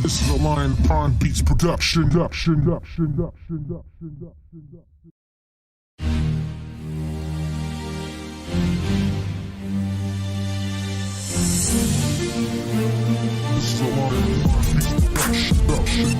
This is a Lion Pond Beats production. This is a Lion Pond Beats production.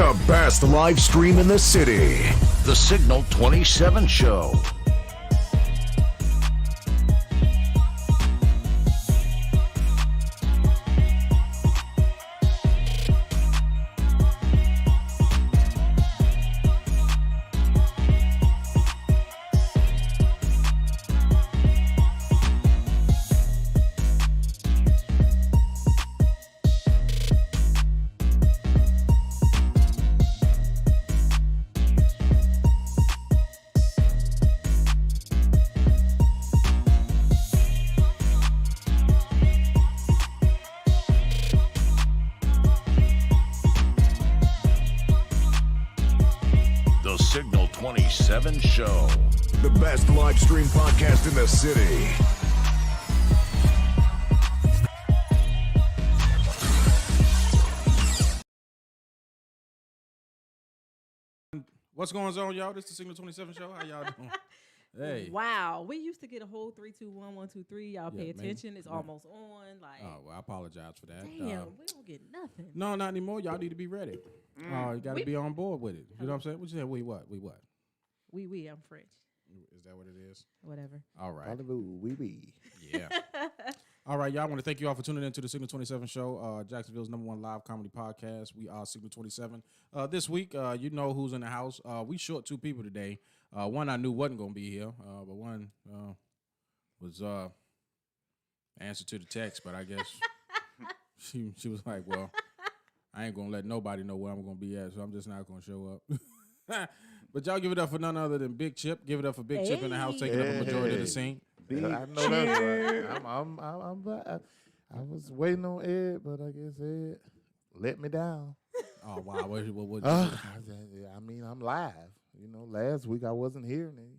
The best live stream in the city. The Signal 27 Show. The Signal 27 Show. The best live stream podcast in the city. What's going on, y'all? This is the Signal 27 Show. How y'all doing? Hey. Wow, we used to get a whole 3, 2, 1, 1, 2, 3. Y'all pay Yeah, attention. man. It's Yeah. almost on. Like, Oh, well, I apologize for that. damn, we don't get nothing. No, not anymore. Y'all need to be ready. You got to We- be on board with it. You know what I'm saying? What you saying? We what? We what? I'm French. Is that what it is? Whatever. All right. We. Yeah. All right, y'all. I want to thank you all for tuning in to the Signal 27 Show, Jacksonville's #1 live comedy podcast. We are Signal 27. This week, you know who's in the house. We short 2 people today. One I knew wasn't going to be here, but one was answer to the text, but I guess she was like, well, I ain't going to let nobody know where I'm going to be at, so I'm just not going to show up. But y'all give it up for none other than Big Chip. Give it up for Big Chip in the house, taking up a majority of the scene. I know that's right. I was waiting on Ed, but I guess Ed let me down. Oh, wow. What you do? I mean, I'm live. You know, last week I wasn't here, and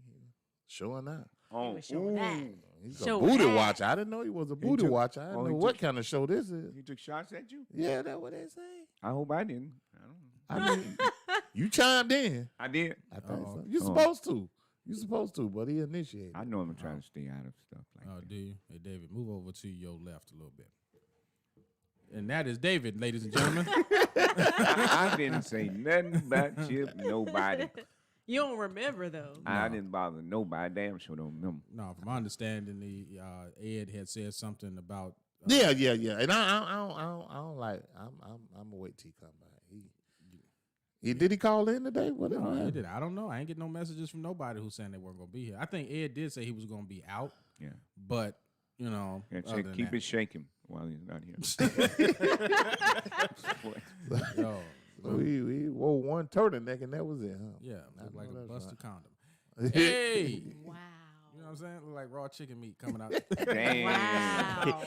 showing up. Oh, showing that. He's Showing a booty that. watcher. I didn't know he was a booty watcher. I didn't know what kind of show this is. He took shots at you? Yeah, that's what they say. I hope I didn't. I don't know. I mean, you chimed in. I did. I think so. You're supposed to. You supposed to, but he initiated. I know I'm trying to stay out of stuff like Oh, that. do you? Hey, David, move over to your left a little bit. And that is David, ladies and gentlemen. I didn't say nothing about Chip, nobody. You don't remember though. I didn't bother nobody. Damn sure don't remember. No, from my understanding, Ed had said something about. Yeah. And I don't like. I'm gonna wait till he come back. Did he call in today? What No, happened? he did. I don't know. I ain't get no messages from nobody who's saying they weren't gonna be here. I think Ed did say he was gonna be out. Yeah. But you know, Yeah, other than keep that- it shaking while he's not here. Yo, We wore one turtleneck and that was it, huh? yeah, I looked like know a that's busted right. condom. Hey, Wow. you know what I'm saying? Look like raw chicken meat coming out. Damn. Wow.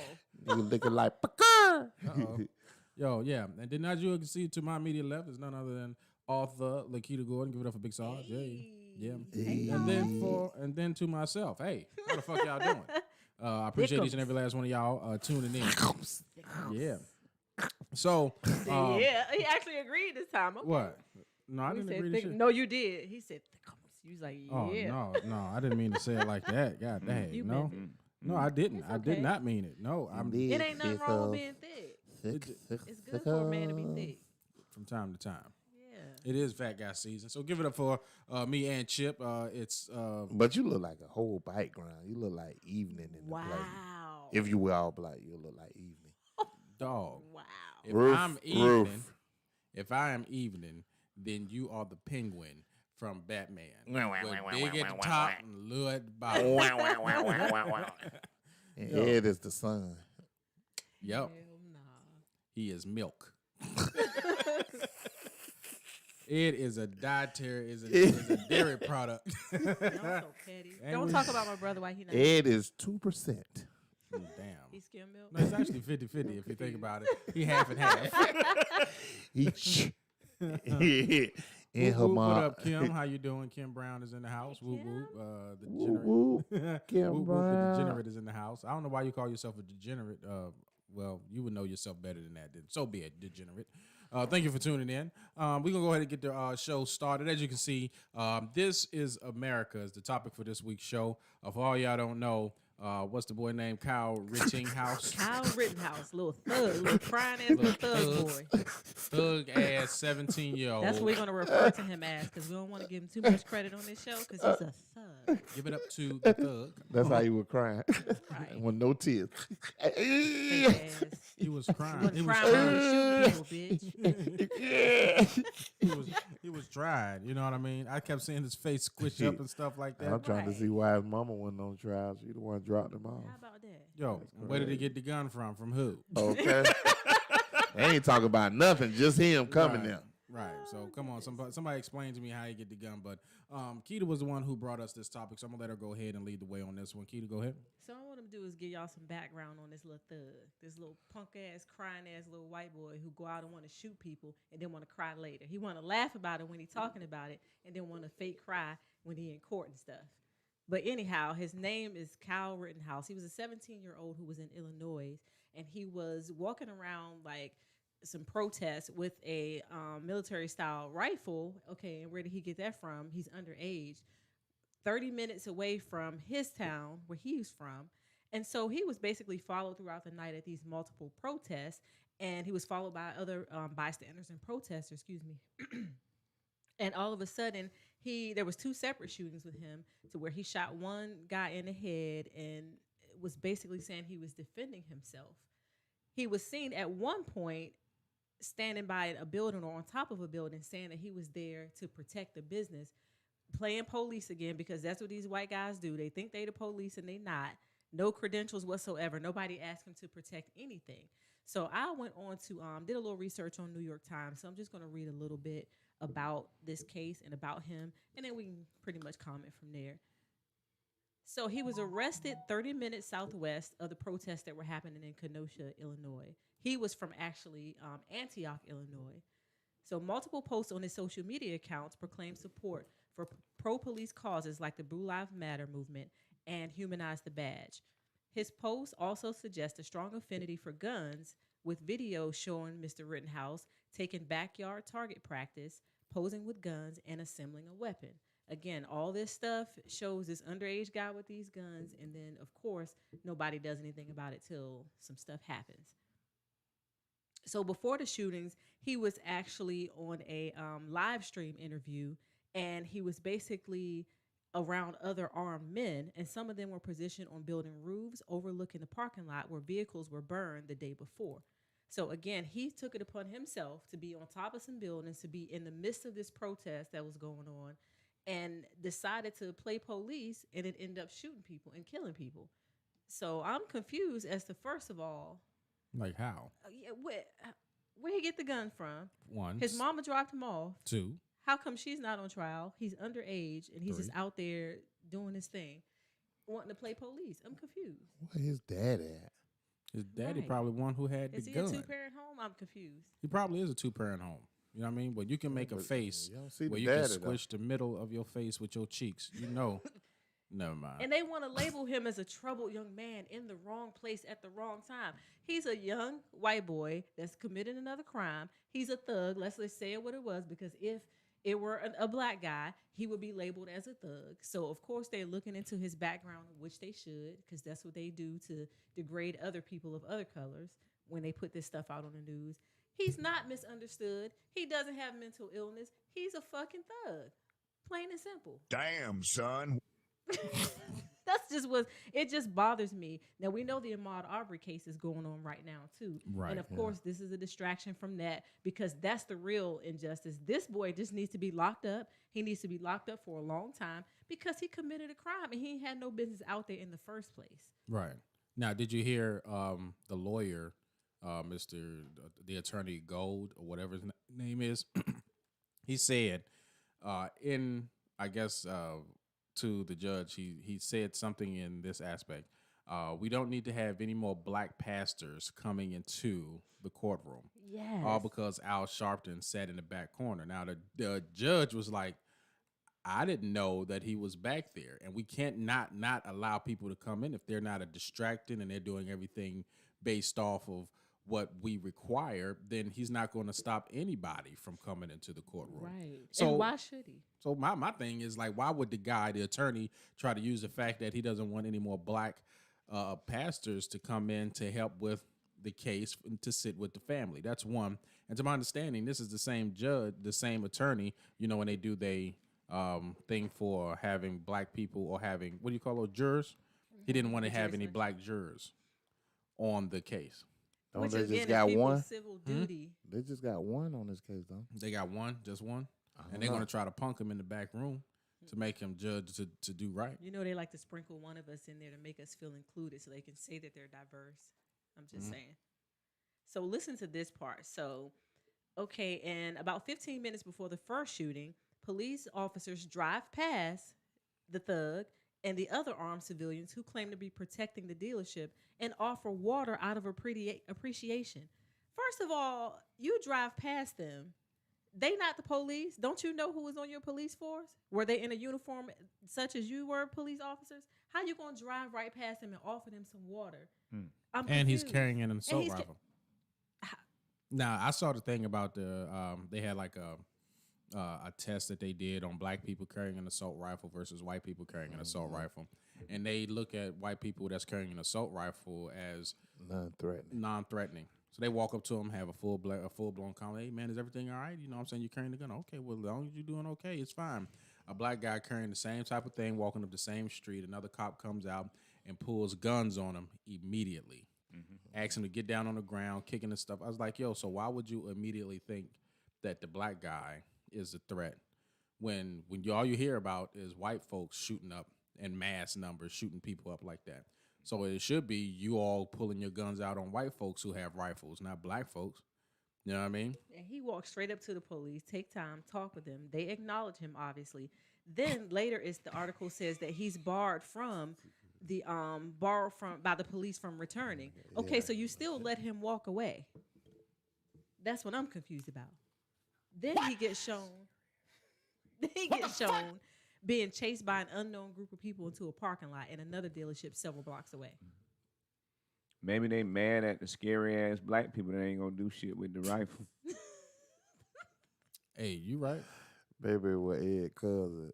You looking like Pakar. Uh-oh. Yo, yeah, and then as you can see to my immediate left is none other than author Lakita Gordon. Give it up for Big Sarge. Hey. Yeah. Hey. And then to myself. Hey, how the fuck y'all doing? I appreciate each and every last one of y'all tuning in. Yeah. So, Yeah, he actually agreed this time. Okay. what? No, I He didn't said agree to thick- shit. No, you did. He said thickums. You was like, yeah. Oh no, I didn't mean to say it like that. God dang, You no, meant it. no, I didn't. It's I did okay. not mean it. No, I'm It ain't nothing wrong with being thick. It's good for a man to be thick. from time to time. Yeah. It is fat guy season, so give it up for me and Chip. It's But you look like a whole background. You look like evening in the play. Wow. If you were all black, you look like evening. dog. Wow. If Roof, I'm evening, if I am evening, then you are the penguin from Batman. With big at the top and little at the bottom. And Ed is the sun. Yep, Hell nah. he is milk. It is a dietary, is a dairy product. Y'all so petty. And Don't we- talk about my brother while he not. Ed is 2%. Damn. He skim milk. No, it's actually 50-50 if you think about it. He half and half. Each. In Whoop, her whoop, mom. what up, Kim? How you doing? Kim Brown is in the house. Whoop whoop. The Whoop, degenerate. whoop. Kim Whoop, whoop, the Brown. degenerate is in the house. I don't know why you call yourself a degenerate. Well, you would know yourself better than that. Then so be it, degenerate. Thank you for tuning in. We're gonna go ahead and get the show started. As you can see, this is America is the topic for this week's show. For all y'all don't know, what's the boy named Kyle Rittenhouse? Kyle Rittenhouse, little thug, little crying ass little thug boy. Thug ass 17-year-old. That's what we're gonna refer to him as because we don't want to give him too much credit on this show because he's a thug. Give it up to the thug. That's how you were crying. Right. With no tears. Fake ass. He was crying. Wasn't He was crying when trying. he was shooting people, bitch. He was trying. You know what I mean? I kept seeing his face squish up and stuff like that. I'm trying to see why his mama wasn't on trial. She the one dropped him How off. about that? Yo, where did he get the gun from? From who? Okay. They ain't talking about nothing, just him coming Right. there. Right. So come on, somebody explain to me how you get the gun. But Keita was the one who brought us this topic, so I'm gonna let her go ahead and lead the way on this one. Keita, go ahead. So what I want him to do is give y'all some background on this little thug, this little punk ass, crying ass little white boy who go out and want to shoot people and then want to cry later. He want to laugh about it when he talking about it and then want to fake cry when he in court and stuff. But anyhow, his name is Kyle Rittenhouse. He was a 17-year-old who was in Illinois, and he was walking around like some protests with a military-style rifle. Okay, and where did he get that from? He's underage. 30 minutes away from his town where he's from. And so he was basically followed throughout the night at these multiple protests, and he was followed by other bystanders and protesters, excuse me. And all of a sudden, there was 2 separate shootings with him to where he shot one guy in the head and was basically saying he was defending himself. He was seen at one point standing by a building or on top of a building saying that he was there to protect the business, playing police again because that's what these white guys do. They think they the police and they not. No credentials whatsoever. Nobody asked him to protect anything. So I went on to did a little research on New York Times. So I'm just going to read a little bit about this case and about him, and then we can pretty much comment from there. So he was arrested 30 minutes southwest of the protests that were happening in Kenosha, Illinois. He was from actually Antioch, Illinois. So multiple posts on his social media accounts proclaim support for pro-police causes like the Blue Lives Matter movement and Humanize the Badge. His posts also suggest a strong affinity for guns, with videos showing Mr. Rittenhouse taking backyard target practice, posing with guns, and assembling a weapon. Again, all this stuff shows this underage guy with these guns, and then of course nobody does anything about it till some stuff happens. So before the shootings, he was actually on a live stream interview, and he was basically around other armed men, and some of them were positioned on building roofs overlooking the parking lot where vehicles were burned the day before. So again, he took it upon himself to be on top of some buildings, to be in the midst of this protest that was going on, and decided to play police, and it ended up shooting people and killing people. So I'm confused as to, first of all, Like how? yeah, where he get the gun from? One. His mama dropped him off. Two. How come she's not on trial? He's underage and he's just Three. out there doing his thing, wanting to play police. I'm confused. Where his dad at? His daddy Right. probably one who had Is the he a gun. 2-parent home? I'm confused. He probably is a 2-parent home. You know what I mean? But you can make a but face you don't see where the you can daddy, though. squish the middle of your face with your cheeks. You know. Never mind. And they want to label him as a troubled young man in the wrong place at the wrong time. He's a young white boy that's committed another crime. He's a thug. Let's say it what it was, because if it were a black guy, he would be labeled as a thug. So, of course, they're looking into his background, which they should, because that's what they do to degrade other people of other colors when they put this stuff out on the news. He's not misunderstood. He doesn't have mental illness. He's a fucking thug. Plain and simple. Damn, son. That's just what it just bothers me. Now we know the Ahmaud Arbery case is going on right now too, Right, and of yeah. course this is a distraction from that, because that's the real injustice. This boy just needs to be locked up. He needs to be locked up for a long time because he committed a crime and he had no business out there in the first place. Right. Now, did you hear the lawyer, the attorney Gold, or whatever his name is? He said to the judge, he said something in this aspect. We don't need to have any more black pastors coming into the courtroom. Yes. All because Al Sharpton sat in the back corner. Now, the judge was like, I didn't know that he was back there, and we can't not allow people to come in if they're not a distracting and they're doing everything based off of what we require. Then he's not going to stop anybody from coming into the courtroom. Right. So And why should he? So my thing is, like, why would the attorney, try to use the fact that he doesn't want any more black pastors to come in to help with the case and to sit with the family? That's one. And to my understanding, this is the same judge, the same attorney, when they do thing for having black people, or having, what do you call those, jurors? He didn't want to have any black jurors on the case. Don't Which they again just is got people's one? civil duty. They just got one on this case, though. They got one, just one. don't And they're know. going to try to punk him in the back room to make him judge to do right. You know, they like to sprinkle one of us in there to make us feel included so they can say that they're diverse. I'm just saying. So listen to this part. So, okay, and about 15 minutes before the first shooting, police officers drive past the thug and the other armed civilians who claim to be protecting the dealership and offer water out of appreciation. First of all, you drive past them. They not the police. Don't you know who was on your police force? Were they in a uniform such as you were, police officers? How you gonna drive right past them and offer them some water? I'm And he's confused. carrying an assault he's ca- rifle. Now, I saw the thing about they had like a test that they did on black people carrying an assault rifle versus white people carrying an assault rifle. And they look at white people that's carrying an assault rifle as Non-threatening. non-threatening. So they walk up to them, have a full-blown conversation. Hey, man, is everything all right? You know what I'm saying? You're carrying the gun. Okay, well, as long as you're doing okay, it's fine. A black guy carrying the same type of thing, walking up the same street. Another cop comes out and pulls guns on him immediately. Asks him to get down on the ground, kicking and stuff. I was like, yo, so why would you immediately think that the black guy is a threat when all you hear about is white folks shooting up in mass numbers, shooting people up like that? So it should be you all pulling your guns out on white folks who have rifles, not black folks. You know what I mean? And he walked straight up to the police, take time, talk with them. They acknowledge him, obviously. Then later, the article says that he's barred by the police from returning. Okay, so you still let him walk away. That's what I'm confused about. Then he gets shown. Being chased by an unknown group of people into a parking lot in another dealership several blocks away. Maybe they mad at the scary ass black people that ain't gonna do shit with the rifle. Hey, you right. Baby, what Ed cousin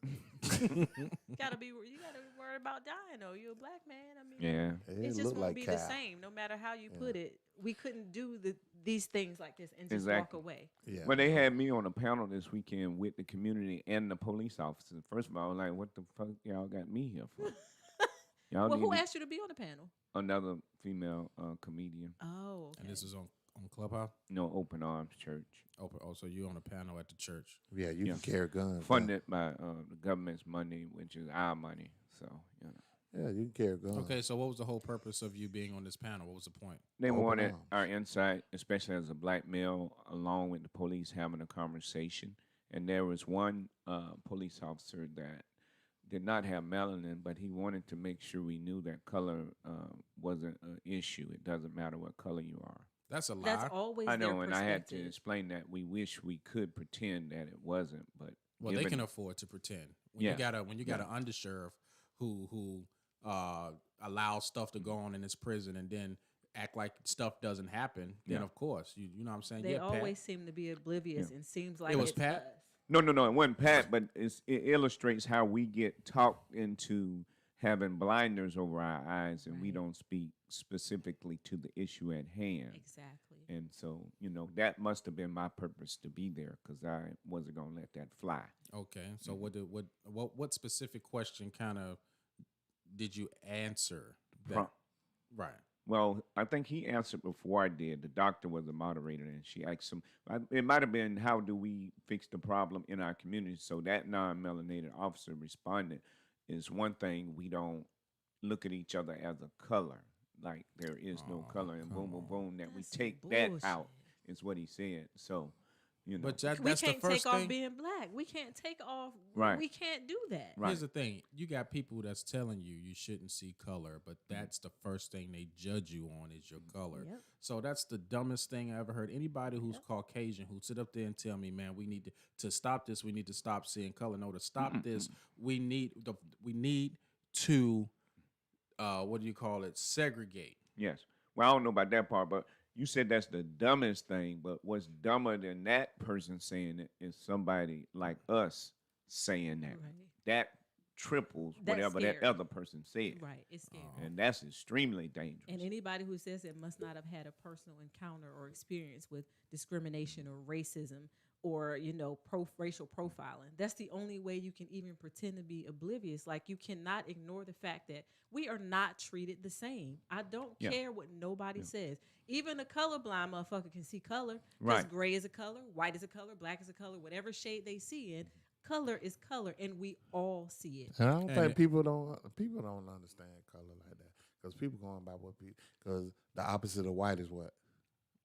You gotta be worried about dying though. You're a black man. I mean, Yeah. it just look won't like be Cal. the same, no matter how you put it. We couldn't do these things like this and just Exactly. walk away. Yeah. Well, they had me on a panel this weekend with the community and the police officers. First of all, I was like, what the fuck y'all got me here for? Y'all Well, need who to- asked you to be on the panel? another female comedian. Oh, okay. And this is on Clubhouse. No, Open Arms Church. Open. Oh, so you on a panel at the church? Yeah, you Yeah. can carry guns. Funded by the government's money, which is our money. So, you know. Yeah, you can carry guns. Okay, so what was the whole purpose of you being on this panel? What was the point? They Open wanted arms. our insight, especially as a black male, along with the police having a conversation. And there was one police officer that did not have melanin, but he wanted to make sure we knew that color wasn't an issue. It doesn't matter what color you are. That's a lie. That's always I know, their and I had to perspective. explain that we wish we could pretend that it wasn't, but Well, they given- can afford to pretend. When Yeah. you got an undersheriff who allows stuff to go on in his prison and then act like stuff doesn't happen, then Yeah. of course you know what I'm saying. They Yeah, Pat. always seem to be oblivious and seems like was it's Pat? us. No, it wasn't Pat, but it illustrates how we get talked into having blinders over our eyes and we Right. don't speak specifically to the issue at hand. Exactly. And so, that must have been my purpose to be there because I wasn't going to let that fly. Okay, so what specific question kind of did you answer? Pro- Right. Well, I think he answered before I did. The doctor was the moderator, and she asked him, it might have been, how do we fix the problem in our community? So that non-melanated officer responded, is one thing, we don't look at each other as a color. Like there is no color, and boom, boom, boom, that we That's some take that bullshit. out, is what he said. So, But We that's the can't first take thing. off being black. We can't take off. Right. We can't do that. Right. Here's the thing: you got people that's telling you shouldn't see color, but that's the first thing they judge you on is your color. Yep. So that's the dumbest thing I ever heard. Anybody who's Caucasian who sit up there and tell me, "Man, we need to stop this. We need to stop seeing color." No, to stop this, we need to what do you call it? Segregate. Yes. Well, I don't know about that part, but you said that's the dumbest thing. But what's dumber than that person saying it is somebody like us saying that. Right. That triples That's whatever that scary. other person said. Right. It's scary. And that's extremely dangerous. And anybody who says it must not have had a personal encounter or experience with discrimination or racism or, racial profiling. That's the only way you can even pretend to be oblivious. Like, you cannot ignore the fact that we are not treated the same. I don't Yeah. care what nobody says. Even a colorblind motherfucker can see color. Right. Because gray is a color, white is a color, black is a color, whatever shade they see in, color is color, and we all see it. And I don't And think it- people don't understand color like that because people going by what people because the opposite of white is what?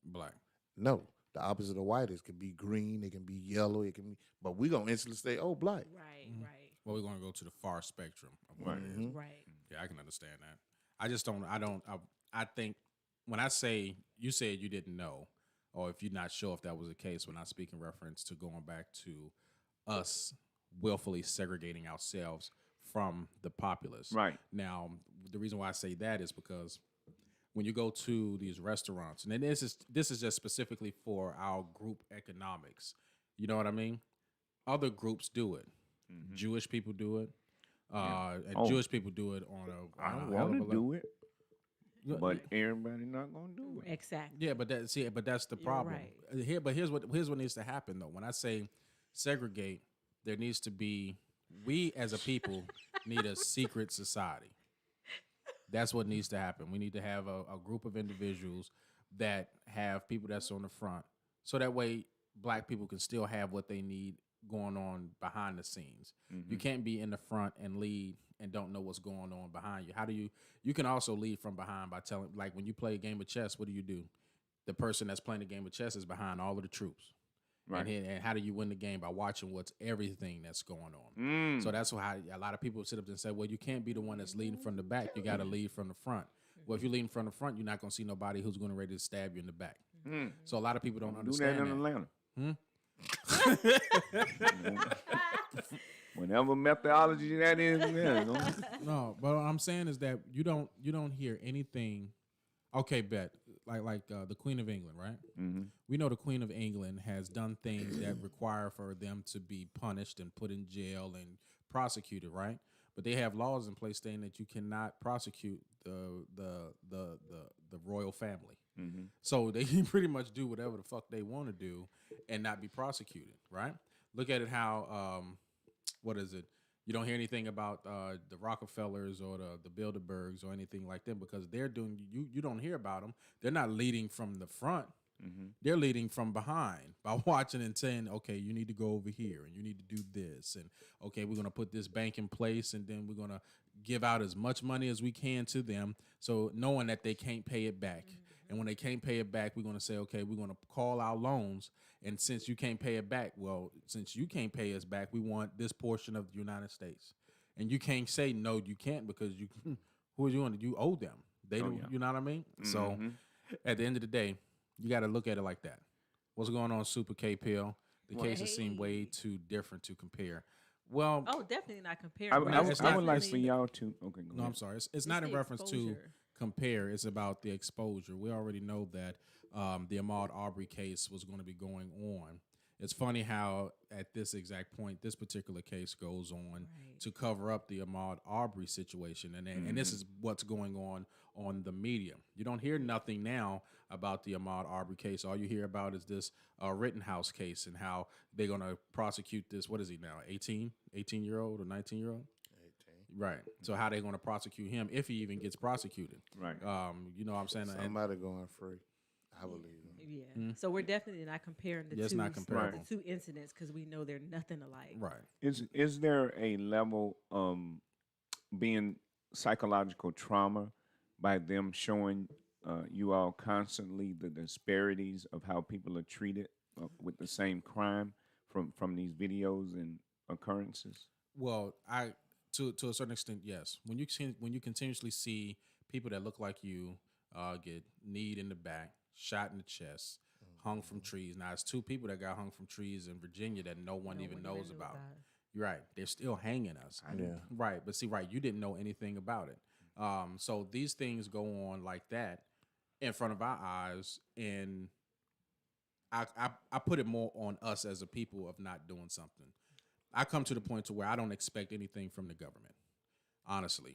Black. No, the opposite of white is can be green, it can be yellow, it can be. But we gonna instantly say, oh, black. Right, right, Well, we're going to go to the far spectrum of what it is. right. Yeah, I can understand that. I just don't. I think when I say you said you didn't know, or if you're not sure if that was the case, when I speak in reference to going back to us willfully segregating ourselves from the populace. Right. Now, the reason why I say that is because when you go to these restaurants, and then this is just specifically for our group economics. You know what I mean? Other groups do it. Jewish people do it. And Oh. Jewish people do it on a. I on a hell want of to a do it, Yeah, but everybody not going to do it. Exactly. Yeah, but that's the You're problem. right. Here's what needs to happen though. When I say segregate, there needs to be we as a people need a secret society. That's what needs to happen. We need to have a group of individuals that have people that's on the front, so that way black people can still have what they need going on behind the scenes. You can't be in the front and lead and don't know what's going on behind you. How do you can also lead from behind by telling, like when you play a game of chess, what do? The person that's playing the game of chess is behind all of the troops. Right. And how do you win the game? By watching what's everything that's going on. So that's why a lot of people sit up and say, well, you can't be the one that's leading from the back. You got to lead from the front. Well, if you're leading from the front, you're not going to see nobody who's going to ready to stab you in the back. So a lot of people don't Do that understand in that. Atlanta. Whatever methodology that is, yeah. No, but what I'm saying is that you don't hear anything. Okay, bet like the Queen of England, right? We know the Queen of England has done things that require for them to be punished and put in jail and prosecuted, right? But they have laws in place saying that you cannot prosecute the royal family. So they can pretty much do whatever the fuck they want to do and not be prosecuted, right? Look at it how what is it? You don't hear anything about the Rockefellers or the Bilderbergs or anything like them because they're doing you don't hear about them. They're not leading from the front. They're leading from behind by watching and saying, okay, you need to go over here and you need to do this. And okay, we're going to put this bank in place and then we're going to give out as much money as we can to them. So knowing that they can't pay it back. And when they can't pay it back, we're going to say, okay, we're going to call our loans. And since you can't pay it back, well, since you can't pay us back, we want this portion of the United States. And you can't say, no, you can't because you, who are you going to, you owe them. They don't, you know what I mean? So at the end of the day, you got to look at it like that. What's going on, Super K Pill? The cases seem way too different to compare. Well, definitely not comparing. I but would like for y'all to. Okay, go no, ahead. I'm sorry. It's not in the reference to exposure. compare. It's about the exposure. We already know that the Ahmaud Arbery case was going to be going on. It's funny how at this exact point, this particular case goes on to cover up the Ahmaud Arbery situation. And this is what's going on the media. You don't hear nothing now about the Ahmaud Arbery case. All you hear about is this Rittenhouse case and how they're going to prosecute this. What is he now? 18-year-old or 19-year-old? Right. So how they going to prosecute him if he even gets prosecuted? Right. You know what I'm saying? Somebody going free. I believe. Yeah. So we're definitely not comparing the Yeah, it's two, not comparable. the two incidents because we know they're nothing alike. Right. Is there a level being psychological trauma by them showing you all constantly the disparities of how people are treated with the same crime from these videos and occurrences? Well, to a certain extent, yes. When you continuously see people that look like you get kneed in the back, shot in the chest, hung from trees. Now it's two people that got hung from trees in Virginia that no one even knows about. You're right. They're still hanging us. Right. But see, right, you didn't know anything about it. So these things go on like that in front of our eyes, and I put it more on us as a people of not doing something. I come to the point to where I don't expect anything from the government. Honestly,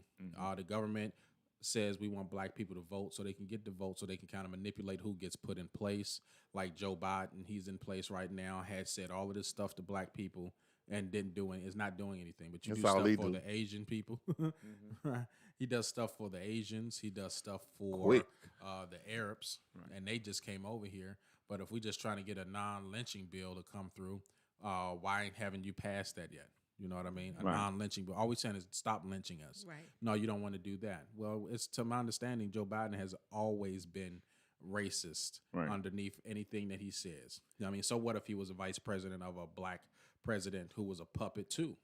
the government says we want black people to vote so they can get the vote so they can kind of manipulate who gets put in place. Like Joe Biden, he's in place right now, had said all of this stuff to black people and is not doing anything. But you do stuff for the Asian people. He does stuff for the Asians. He does stuff for the Arabs, and they just came over here. But if we're just trying to get a non-lynching bill to come through, why haven't you passed that yet? You know what I mean? A non-lynching bill. All we're saying is stop lynching us. Right. No, you don't want to do that. Well, it's to my understanding, Joe Biden has always been racist underneath anything that he says. You know what I mean? So what if he was a vice president of a black president who was a puppet too?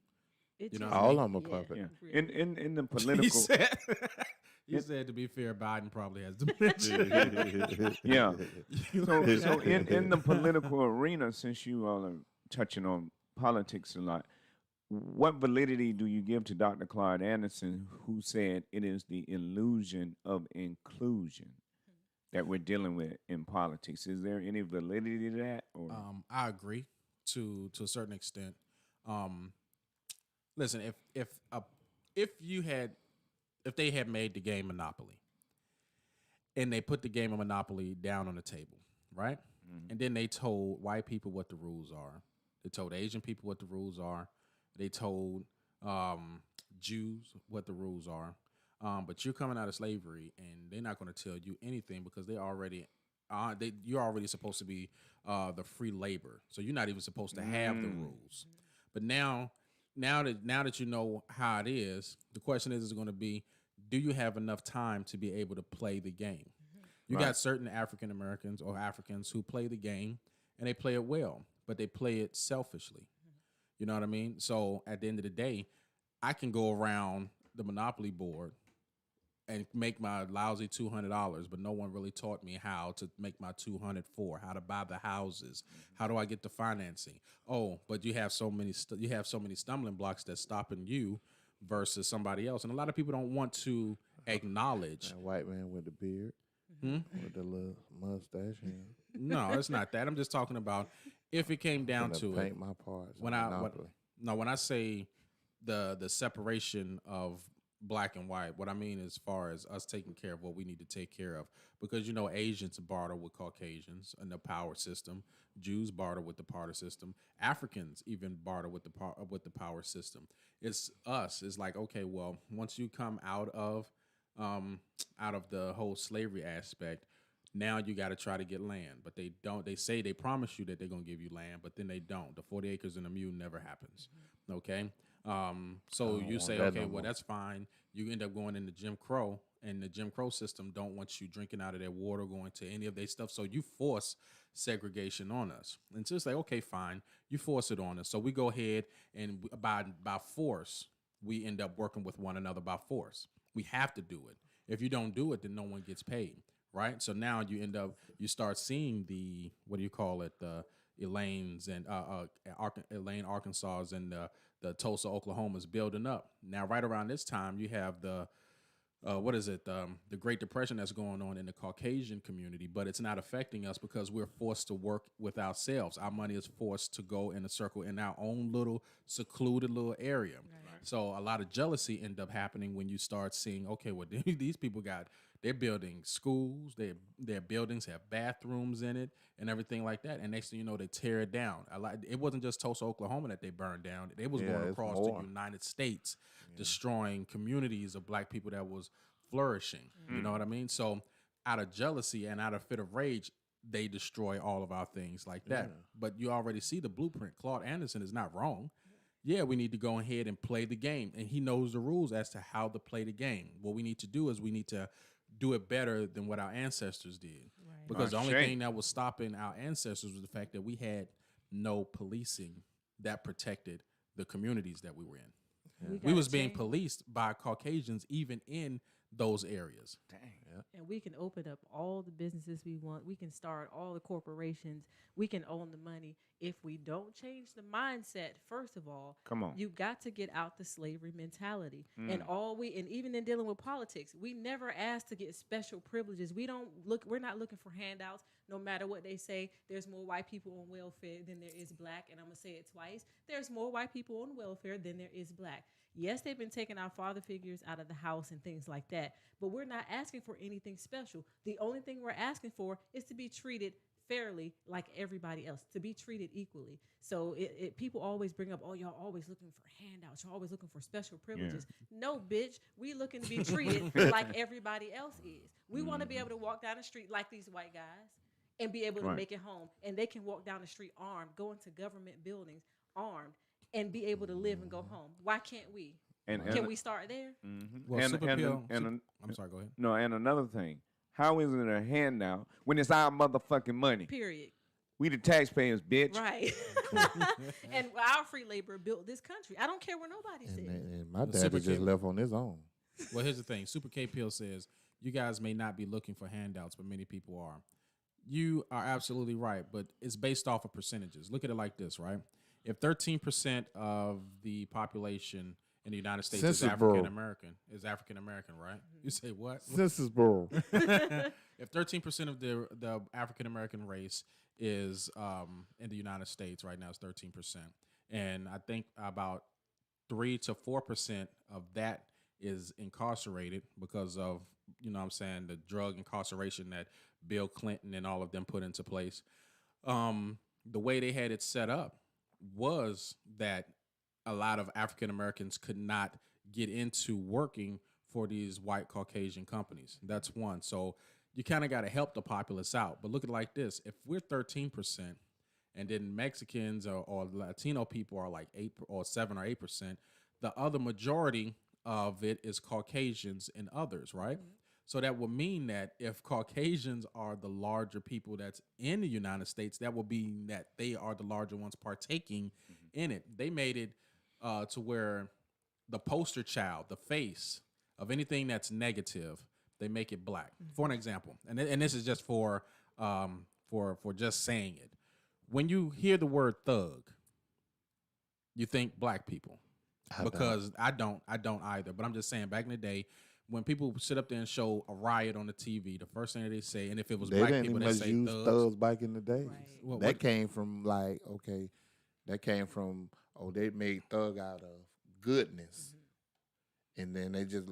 You know, all of them a puppet. Yeah. In the political, he said to be fair, Biden probably has dementia. yeah. So in the political arena, since you all are touching on politics a lot, what validity do you give to Dr. Claude Anderson, who said it is the illusion of inclusion that we're dealing with in politics? Is there any validity to that? Or? I agree to a certain extent. Listen, if they had made the game Monopoly and they put the game of Monopoly down on the table, right? And then they told white people what the rules are. They told Asian people what the rules are. They told Jews what the rules are. But you're coming out of slavery, and they're not going to tell you anything because you're already supposed to be the free labor. So you're not even supposed to have the rules. But now that you know how it is, the question is going to be, do you have enough time to be able to play the game? You got certain African Americans or Africans who play the game, and they play it well, but they play it selfishly. You know what I mean? So at the end of the day, I can go around the Monopoly board and make my lousy $200, but no one really taught me how to make my $200 how to buy the houses, how do I get the financing? Oh, but you have so many stumbling blocks that's stopping you versus somebody else, and a lot of people don't want to acknowledge that white man with the beard, with the little mustache. No, it's not that. I'm just talking about if it came down to paint it. my parts. When I say the separation of black and white. What I mean as far as us taking care of what we need to take care of, because Asians barter with Caucasians in the power system, Jews barter with the power system, Africans even barter with the power system. It's us. It's like, okay, well, once you come out of the whole slavery aspect, now you got to try to get land, but they don't. They say they promise you that they're gonna give you land, but then they don't. The 40 acres and a mule never happens. Okay, so you say, okay, well, that's fine. You end up going into Jim Crow, and the Jim Crow system don't want you drinking out of their water, going to any of their stuff. So you force segregation on us, and it's just like, okay, fine, you force it on us. So we go ahead and by force, we end up working with one another by force. We have to do it. If you don't do it, then no one gets paid. Right, so now you start seeing the, what do you call it, the Elaine's and Elaine, Arkansas, and the Tulsa, Oklahoma's building up. Now, right around this time, you have the the Great Depression that's going on in the Caucasian community, but it's not affecting us because we're forced to work with ourselves. Our money is forced to go in a circle in our own little secluded little area. Right. So a lot of jealousy end up happening when you start seeing, okay, well, these people they're building schools, their buildings have bathrooms in it and everything like that. And next thing you know, they tear it down. It wasn't just Tulsa, Oklahoma that they burned down. They was going across the United States, destroying communities of black people that was flourishing. You know what I mean? So out of jealousy and out of fit of rage, they destroy all of our things like that. But you already see the blueprint. Claude Anderson is not wrong. Yeah, we need to go ahead and play the game. And he knows the rules as to how to play the game. What we need to do is we need to do it better than what our ancestors did. Right. Because the only thing that was stopping our ancestors was the fact that we had no policing that protected the communities that we were in. We was being policed by Caucasians even in those areas. Dang. And we can open up all the businesses we want. We can start all the corporations. We can own the money. If we don't change the mindset, first of all, come on, you got to get out the slavery mentality. And even in dealing with politics, we never asked to get special privileges. We're not looking for handouts. No matter what they say, there's more white people on welfare than there is black. And I'm gonna say it twice. There's more white people on welfare than there is black. Yes, they've been taking our father figures out of the house and things like that, but we're not asking for anything special. The only thing we're asking for is to be treated fairly like everybody else, to be treated equally. So people always bring up, oh, y'all always looking for handouts. You're always looking for special privileges. Yeah. No, bitch, we looking to be treated like everybody else is. We want to be able to walk down the street like these white guys and be able to make it home. And they can walk down the street armed, go into government buildings armed, and be able to live and go home. Why can't we? Can we start there? Mm-hmm. Well, I'm sorry, go ahead. No, and another thing. How is it a handout when it's our motherfucking money? Period. We the taxpayers, bitch. Right. And our free labor built this country. I don't care what nobody says. And my dad just left on his own. Well, here's the thing. Super K Pill says, you guys may not be looking for handouts, but many people are. You are absolutely right, but it's based off of percentages. Look at it like this, right? If 13% of the population in the United States is African American, right? You say what? Census Bureau. If 13% of the African American race is in the United States right now, it's 13%, and I think about 3 to 4% of that is incarcerated because of the drug incarceration that Bill Clinton and all of them put into place. The way they had it set up was that a lot of African Americans could not get into working for these white Caucasian companies. That's one. So you kind of got to help the populace out. But look at it like this. If we're 13% and then Mexicans or Latino people are like 8 or 7 or 8%, the other majority of it is Caucasians and others, right? Mm-hmm. So that would mean that if Caucasians are the larger people that's in the United States, that would mean that they are the larger ones partaking in it. They made it to where the poster child, the face of anything that's negative, they make it black. For an example, and this is just for just saying it. When you hear the word thug, you think black people. I don't either. But I'm just saying, back in the day, when people sit up there and show a riot on the TV, the first thing that they say, and if it was black people, they say thugs back in the day. Right. Well, that came from they made thug out of goodness, and then they just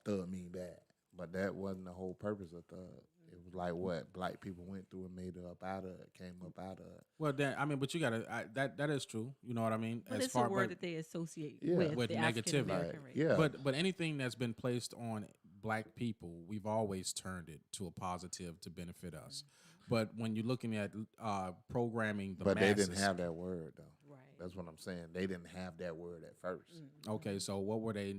thug mean bad. But that wasn't the whole purpose of thug. It was like what black people went through and made it up out of it, came up out of it. Well, then I mean, but you gotta that is true. You know what I mean? But it's a word that they associate with the negativity. African American race. Yeah. But anything that's been placed on black people, we've always turned it to a positive to benefit us. But when you're looking at programming the But masses, they didn't have that word though. Right. That's what I'm saying. They didn't have that word at first. Okay, so what were they?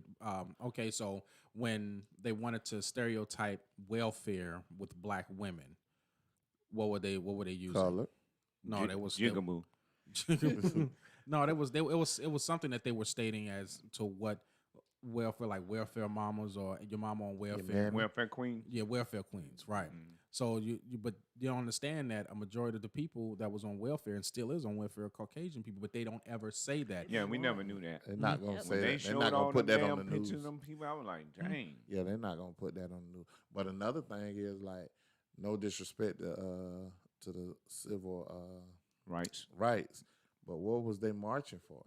Okay, so when they wanted to stereotype welfare with black women, what were they using? Color. No, that was Jigaboo. no, it was something that they were stating as to what welfare, like welfare mamas or your mama on welfare. Welfare queen. Yeah, welfare queens, right? So but you don't understand that a majority of the people that was on welfare and still is on welfare are Caucasian people, but they don't ever say that. Yeah, we never knew that. They're not gonna say When they that. They're showed not all gonna put them that on damn the pictures news. of them people, I was like, dang. Yeah, they're not gonna put that on the news. But another thing is like, no disrespect to the civil Rights. rights, but what was they marching for?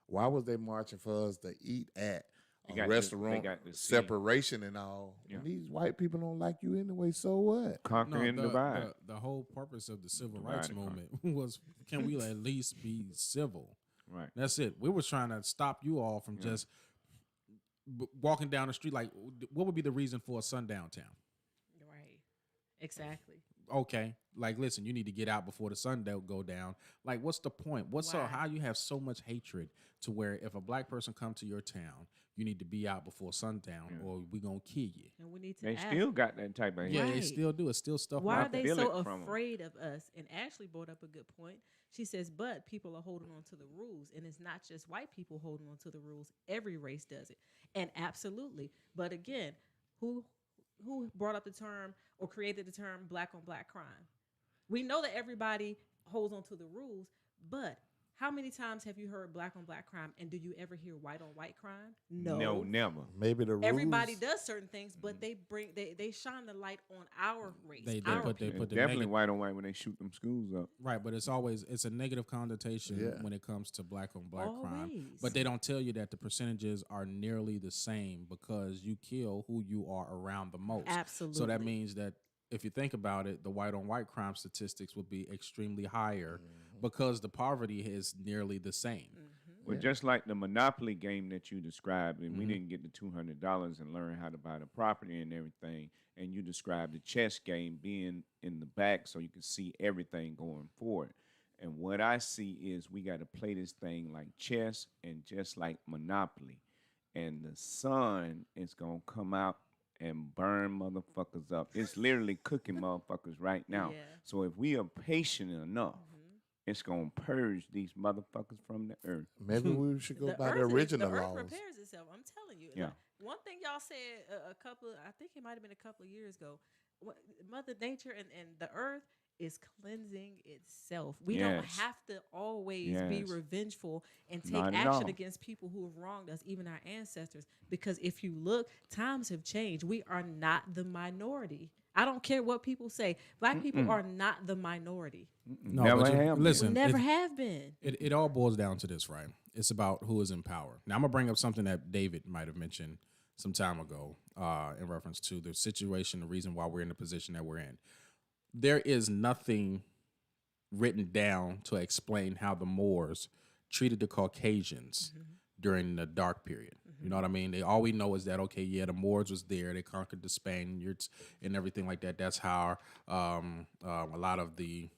Why was they marching for us to eat at They a got restaurant, to see. separation and all? Yeah. And these white people don't like you anyway, so what? Conquer and divide. the whole purpose of the civil Divide rights and movement was, can we at least be civil? Right. That's it. We were trying to stop you all from just walking down the street. Like, what would be the reason for a sundown town? Right. Exactly. Okay, like listen, you need to get out before the sun don't go down. Like, what's the point? Why? How you have so much hatred to where if a black person come to your town, you need to be out before sundown, or we gonna kill you. And we need to They ask, still got that type of Yeah, hate. they Right. still do. It's still stuff. why like are they feel so it from 'em. afraid of us? And Ashley brought up a good point. She says, but people are holding on to the rules. And it's not just white people holding on to the rules. Every race does it. And absolutely. But again, who brought up the term or created the term black on black crime? We know that everybody holds on to the rules, but how many times have you heard black on black crime, and do you ever hear white on white crime? No, never. Maybe the rules. Everybody does certain things, but they shine the light on our race. They our put people. the Definitely negative, white on white when they shoot them schools up. right, but it's a negative connotation Yeah. when it comes to black on black crime. Always. But they don't tell you that the percentages are nearly the same because you kill who you are around the most. Absolutely. So that means that if you think about it, the white on white crime statistics would be extremely higher because the poverty is nearly the same. Well, just like the Monopoly game that you described, and we didn't get the $200 and learn how to buy the property and everything, and you described the chess game being in the back so you can see everything going forward. And what I see is we got to play this thing like chess and just like Monopoly. And the sun is going to come out and burn motherfuckers up. It's literally cooking motherfuckers right now. Yeah. So if we are patient enough, it's going to purge these motherfuckers from the earth. Maybe we should go by the earth original the laws. earth repairs itself. I'm telling you. Yeah. One thing y'all said I think it might have been a couple of years ago. Mother Nature and the earth is cleansing itself. We don't Yes. have to always be Yes. revengeful and take Not at action all. against people who have wronged us, even our ancestors. Because if you look, times have changed. We are not the minority. I don't care what people say. Black people are not the minority. No, Never but have been. listen, Never have been. it all boils down to this, right? It's about who is in power. Now, I'm going to bring up something that David might have mentioned some time ago in reference to the situation, the reason why we're in the position that we're in. There is nothing written down to explain how the Moors treated the Caucasians during the dark period. You know what I mean? All we know is that, okay, yeah, the Moors was there. They conquered the Spaniards and everything like that. That's how a lot of the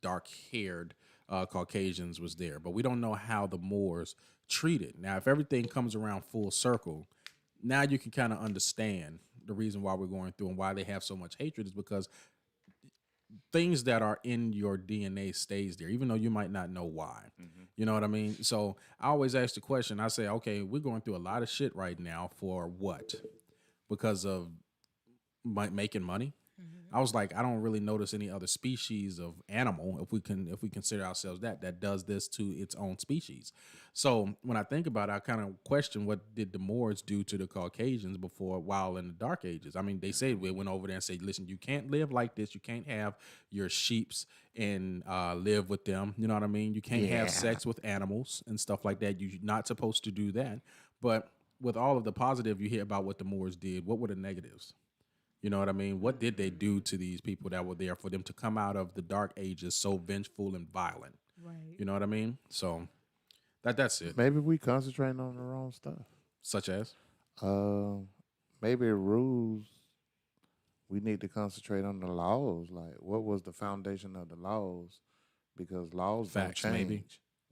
dark-haired Caucasians was there. But we don't know how the Moors treated. Now, if everything comes around full circle, now you can kind of understand the reason why we're going through and why they have so much hatred is because things that are in your DNA stays there, even though you might not know why. You know what I mean? So I always ask the question, I say, okay, we're going through a lot of shit right now for what? Because of making money? I was like, I don't really notice any other species of animal, if we consider ourselves that does this to its own species. So when I think about it, I kind of question, what did the Moors do to the Caucasians before, while in the Dark Ages? I mean, they said we went over there and said, listen, you can't live like this. You can't have your sheeps and live with them. You know what I mean? You can't have sex with animals and stuff like that. You're not supposed to do that. But with all of the positive you hear about what the Moors did, what were the negatives? You know what I mean? What did they do to these people that were there for them to come out of the Dark Ages so vengeful and violent? Right. You know what I mean? So that's it. Maybe we concentrating on the wrong stuff. Such as? Maybe rules. We need to concentrate on the laws. Like, what was the foundation of the laws? Because laws Facts, don't change. maybe.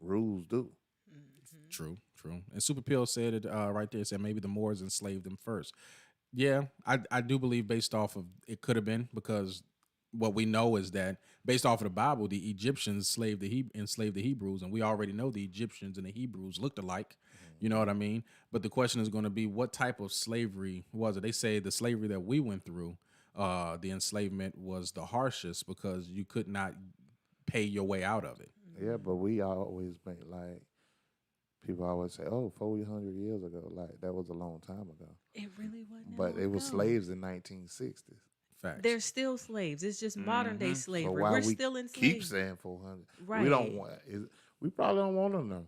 Rules do. True. And Super Pill said it right there. It said maybe the Moors enslaved them first. Yeah, I do believe, based off of, it could have been, because what we know is that based off of the Bible, the Egyptians enslaved the Hebrews, and we already know the Egyptians and the Hebrews looked alike. You know what I mean? But the question is going to be, what type of slavery was it? They say the slavery that we went through, the enslavement, was the harshest because you could not pay your way out of it. Yeah, but we always make, like, people always say, oh, 400 years ago. Like, that was a long time ago. It really wasn't. But it was slaves in 1960s. Facts. They're still slaves. It's just modern day So slavery. why We're we still enslaved. keep saying 400? Right. We don't want. We probably don't want to know.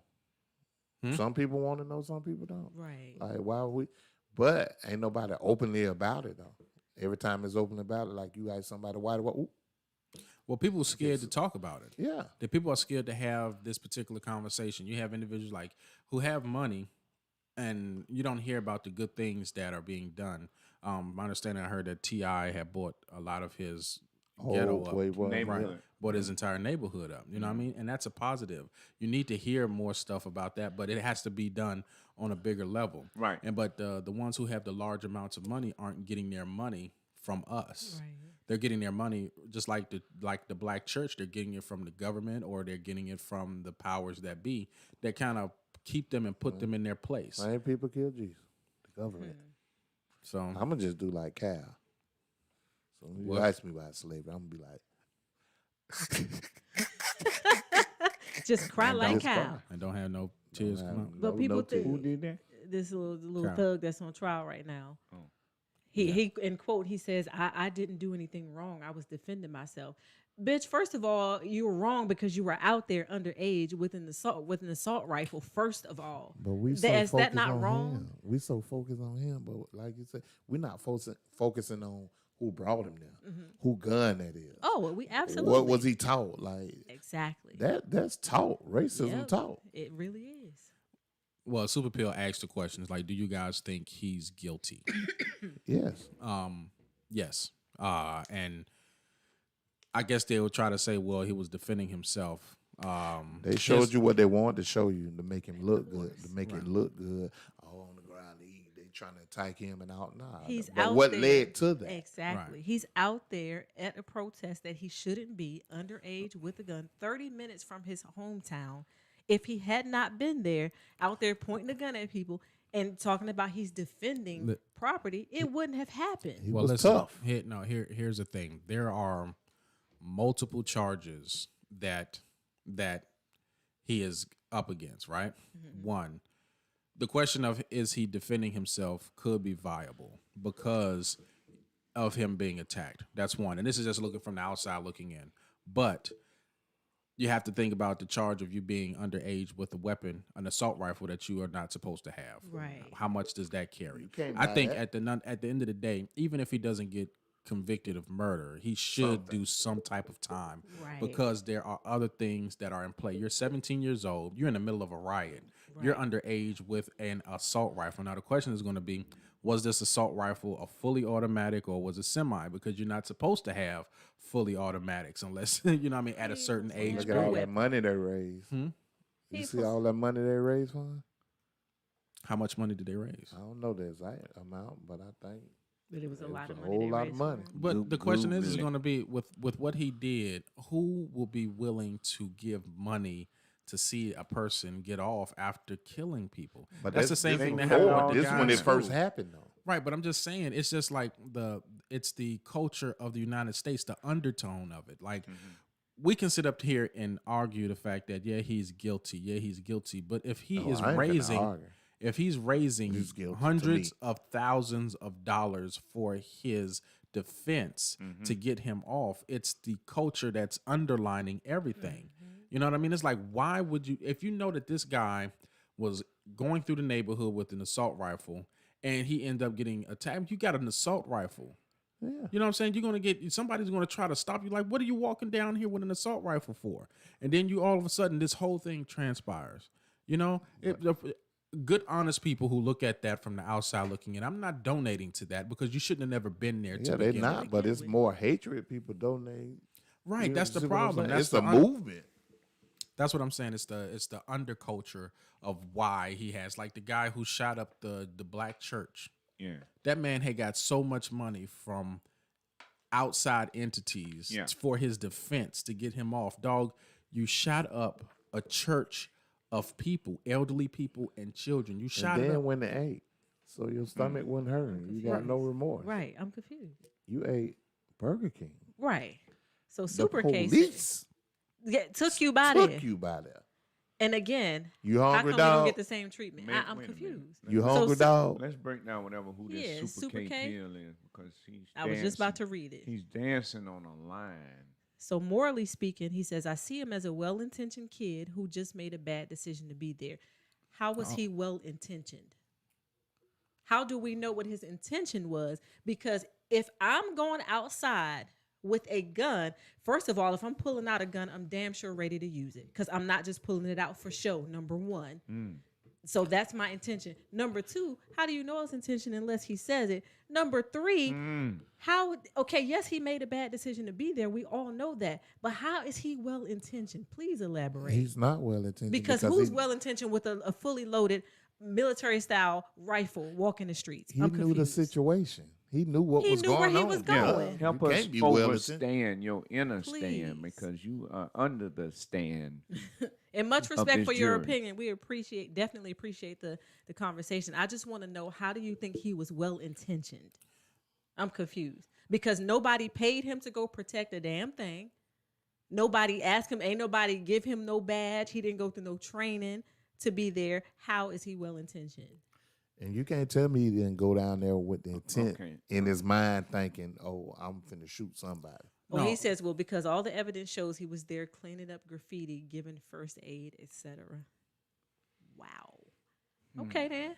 Hmm? Some people want to know. Some people don't. Right. Like, why are we? But ain't nobody openly about it though. Every time it's open about it, like you ask somebody, why? Ooh, Well, people are scared to talk about it. yeah. The people are scared to have this particular conversation. You have individuals like who have money, and you don't hear about the good things that are being done. My understanding, I heard that T.I. had bought a lot of his ghetto up, Playboy. Neighborhood. right? Bought his entire neighborhood up. You know what I mean? And that's a positive. You need to hear more stuff about that, but it has to be done on a bigger level, Right. And but the ones who have the large amounts of money aren't getting their money from us. Right. They're getting their money just like the black church. They're getting it from the government, or they're getting it from the powers that be that kind of keep them and put them in their place. Same people kill Jesus. The government. So I'm gonna just do like Cal. So when you What? ask me about slavery, I'm gonna be like, Just cry And like don't cow. cry. and don't have no tears come out. But people think Who did that? this little Cow. thug that's on trial right now. Oh. He in quote, he says, I didn't do anything wrong. I was defending myself. Bitch, first of all, you were wrong because you were out there underage with an assault rifle, first of all. but we so Is that focused not on wrong? him. We so focused on him, but like you said, we're not focusing on who brought him there, who gun that is. Oh, well, we absolutely. What was he taught? Like Exactly. that's taught. Racism Yep, taught. It really is. Well, Super Pill asked the questions like, do you guys think he's guilty? Yes. Yes. And I guess they would try to say, well, he was defending himself. They showed you what they wanted to show you to make him look good, to make it look good. All on the ground, they trying to attack him and out. Nah, He's but out what there. led to that? Exactly. Right. He's out there at a protest that he shouldn't be, underage with a gun, 30 minutes from his hometown. If he had not been there, out there pointing a gun at people and talking about he's defending property, it wouldn't have happened. He Well, was listen, tough. Here's the thing. There are multiple charges that he is up against, right? One, the question of is he defending himself could be viable because of him being attacked. That's one. And this is just looking from the outside looking in. But you have to think about the charge of you being underage with a weapon, an assault rifle that you are not supposed to have. Right. How much does that carry? can't I buy think that. at the end of the day, even if he doesn't get convicted of murder, he should do some type of time Right. because there are other things that are in play. You're 17 years old. You're in the middle of a riot. You're underage with an assault rifle. Now the question is going to be, was this assault rifle a fully automatic or was it semi? Because you're not supposed to have fully automatics unless, you know what I mean, at a certain age. Look at all that money they raised. Hmm? You see all that money they raised for him? How much money did they raise? I don't know the exact amount, but I think But it was a lot of a money. whole they lot raised of for money. him. But the question is really. going to be with what he did, who will be willing to give money to see a person get off after killing people? But that's the same this thing that before. happened with the This guy when in it first school. happened though. Right, but I'm just saying, it's just like it's the culture of the United States, the undertone of it. Like we can sit up here and argue the fact that he's guilty, but if he is I ain't finna raising argue. if he's raising He's guilty to hundreds me. of thousands of dollars for his defense to get him off, it's the culture that's underlining everything. You know what I mean? It's like, why would you, if you know that this guy was going through the neighborhood with an assault rifle and he ended up getting attacked, you got an assault rifle. Yeah. You know what I'm saying? You're going to get, somebody's going to try to stop you. Like, what are you walking down here with an assault rifle for? And then you all of a sudden, this whole thing transpires. You know, good, honest people who look at that from the outside looking in. I'm not donating to that because you shouldn't have never been there. Yeah, they're not, but it's more hatred people donate. Right, You that's the see what I'm problem. saying? That's It's a movement. That's what I'm saying. It's the underculture of why he has, like the guy who shot up the black church. Yeah. That man had got so much money from outside entities for his defense to get him off. Dog, you shot up a church of people, elderly people and children. You shot And it then up. when they ate, so your stomach wasn't hurting. You got no remorse. Right. I'm confused. You ate Burger King. Right. So The super case police took you by took there. you by there. And again, You how hungry, come we don't dog? get the same treatment? Man, I'm wait a minute. confused. You Let's- hungry, So- dog? Let's break down whatever who this Yeah, Super, Super K K. Bill is because he's I was just about to dancing. read it. He's dancing on a line. So morally speaking, he says, I see him as a well-intentioned kid who just made a bad decision to be there. How was he well-intentioned? How do we know what his intention was? Because if I'm going outside with a gun, first of all, if I'm pulling out a gun, I'm damn sure ready to use it because I'm not just pulling it out for show, number one. So that's my intention. Number two, how do you know his intention unless he says it? Number three, yes, he made a bad decision to be there. We all know that. But how is he well-intentioned? Please elaborate. He's not well intentioned. Because who's well-intentioned with a fully loaded military-style rifle walking the streets? He I'm knew the confused. situation. He knew what He was knew where going on. he was going. Help You us can't be well-intentioned. overstand your inner Please. stand because you are under the stand. And much respect this for your jury. opinion. We definitely appreciate the conversation. I just want to know, how do you think he was well-intentioned? I'm confused. Because nobody paid him to go protect a damn thing. Nobody asked him. Ain't nobody give him no badge. He didn't go through no training to be there. How is he well-intentioned? And you can't tell me he didn't go down there with the intent Okay. in his mind thinking, oh, I'm finna shoot somebody. Well, No. he says, well, because all the evidence shows he was there cleaning up graffiti, giving first aid, etc. Wow. Okay, then.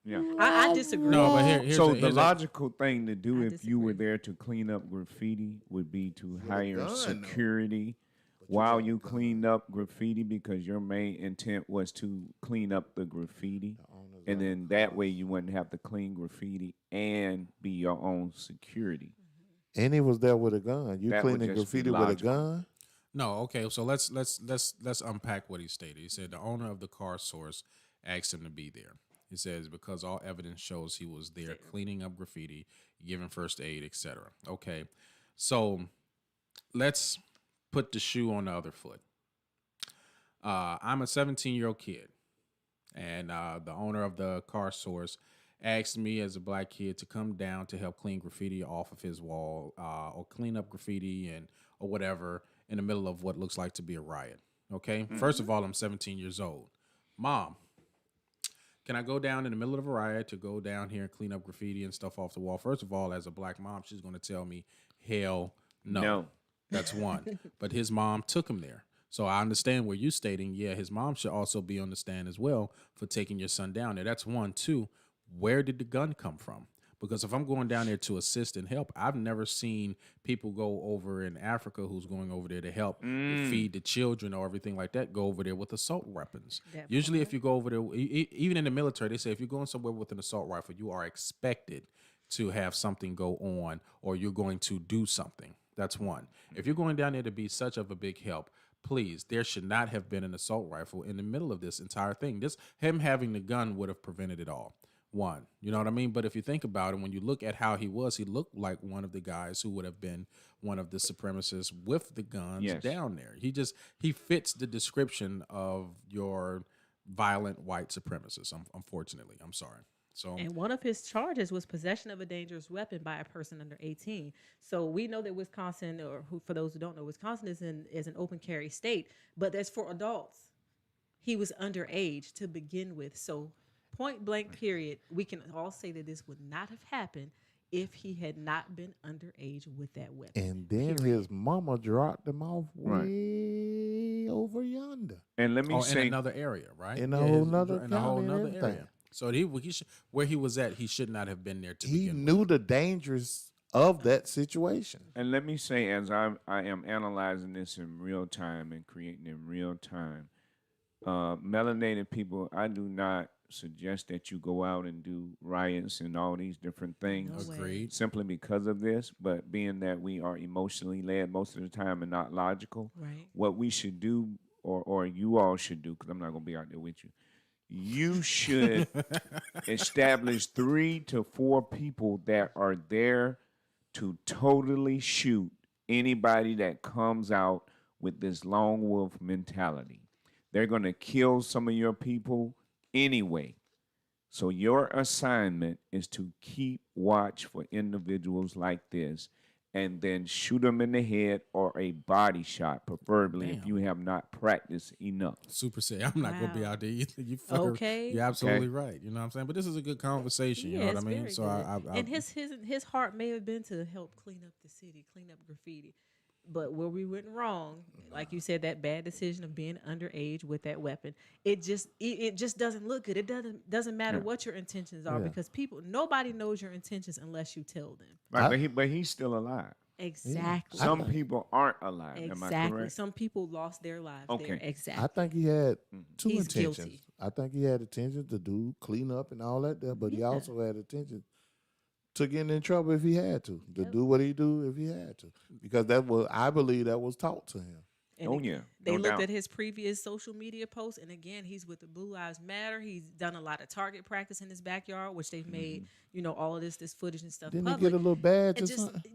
Yeah. I disagree. No, but here's So a- the here's a- logical thing to do I if you were disagree. there to clean up graffiti would be to hire gun, though. security while you cleaned up graffiti because your main intent was to clean up the graffiti. And then that way you wouldn't have to clean graffiti and be your own security. And he was there with a gun. You That would cleaning just be graffiti with a logical. gun? No, okay. So let's unpack what he stated. He said the owner of the car source asked him to be there. He says because all evidence shows he was there cleaning up graffiti, giving first aid, etc. Okay, so let's put the shoe on the other foot. I'm a 17-year-old kid, and the owner of the car source asked me as a black kid to come down to help clean graffiti off of his wall or clean up graffiti or whatever in the middle of what looks like to be a riot. Okay, first of all, I'm 17 years old. Mom, can I go down in the middle of a riot to go down here and clean up graffiti and stuff off the wall? First of all, as a black mom, she's going to tell me, hell no. No. That's one. But his mom took him there. So I understand where you're stating, yeah, his mom should also be on the stand as well for taking your son down there. That's one. Two, where did the gun come from? Because if I'm going down there to assist and help, I've never seen people go over in Africa who's going over there to help feed the children or everything like that, go over there with assault weapons. That Usually if you go over there, even in the military, they say if you're going somewhere with an assault rifle, you are expected to have something go on or you're going to do something. That's one. If you're going down there to be such of a big help, please, there should not have been an assault rifle in the middle of this entire thing. Him having the gun would have prevented it all. One, you know what I mean? But if you think about it, when you look at how he looked like one of the guys who would have been one of the supremacists with the guns Yes. down there. He fits the description of your violent white supremacist. Unfortunately, I'm sorry. So And one of his charges was possession of a dangerous weapon by a person under 18. So we know that Wisconsin, or who, for those who don't know, Wisconsin is an open carry state, but that's for adults. He was underage to begin with. So point blank period, we can all say that this would not have happened if he had not been underage with that weapon. And then period. his mama dropped him off Right. way over yonder And let me in say, another area, right? in a whole nother in a whole county and nother everything. area. So he should, where he was at, he should not have been there to He begin knew with. the dangers of that situation. and let me say, as I am analyzing this in real time and creating in real time, melanated people, I do not suggest that you go out and do riots and all these different things. No way. Agreed. Simply because of this, but being that we are emotionally led most of the time and not logical, Right. what we should do, or you all should do, because I'm not going to be out there with you, you should establish 3 to 4 people that are there to totally shoot anybody that comes out with this lone wolf mentality. They're going to kill some of your people anyway. So your assignment is to keep watch for individuals like this and then shoot them in the head or a body shot, preferably if Damn. you have not practiced enough. Super say I'm not gonna be Wow. out there. You fucker. Okay. You're absolutely right. You know what I'm saying? But this is a good conversation. You know what I it's mean? very So good. I And his heart may have been to help clean up the city, clean up graffiti. But where we went wrong, like you said, that bad decision of being underage with that weapon, it just doesn't look good. It doesn't matter what your intentions are, because nobody knows your intentions unless you tell them. Right, but he's still alive. Exactly. Some people aren't alive. Am I Exactly. correct? Some people lost their lives there. Okay. Exactly. I think he had two He's intentions. guilty. I think he had intentions to do clean up and all that there, but he also had intentions to get in trouble if he had to do what he do if he had to, because that was, I believe, that was taught to him. And yeah. They No looked doubt. at his previous social media posts, and again, he's with the Blue Lives Matter. He's done a lot of target practice in his backyard, which they've made, all of this footage and stuff Didn't public. he get a little badge It or just something?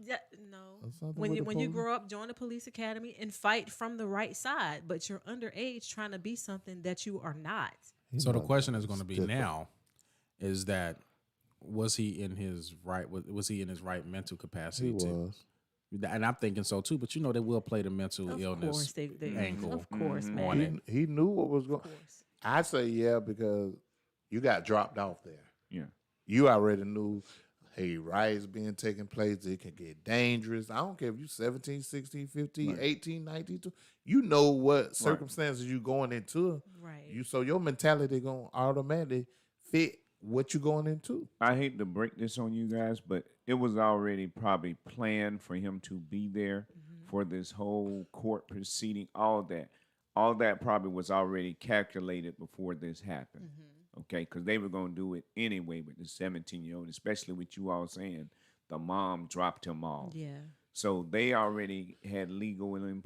no. Or something When with you the when you police? grow up, join the police academy and fight from the right side, but you're underage trying to be something that you are not. So the knows question that is going to be different. now, is that was he in his right? Was he in his right mental capacity? He was. And I'm thinking so too. But they will play the mental Of illness course, they angle. of course, on man. it. He knew what was going. Of course. I say yeah, because you got dropped off there. Yeah. You already knew, hey, riots being taking place, it can get dangerous. I don't care if you 17, 16, 15, 18, 19, you know what circumstances you going into. Right. So your mentality going to automatically fit what you going into. I hate to break this on you guys, but it was already probably planned for him to be there for this whole court proceeding, all that. All that probably was already calculated before this happened. Okay, because they were going to do it anyway with the 17-year-old, especially with you all saying the mom dropped him off. Yeah. So they already had legal in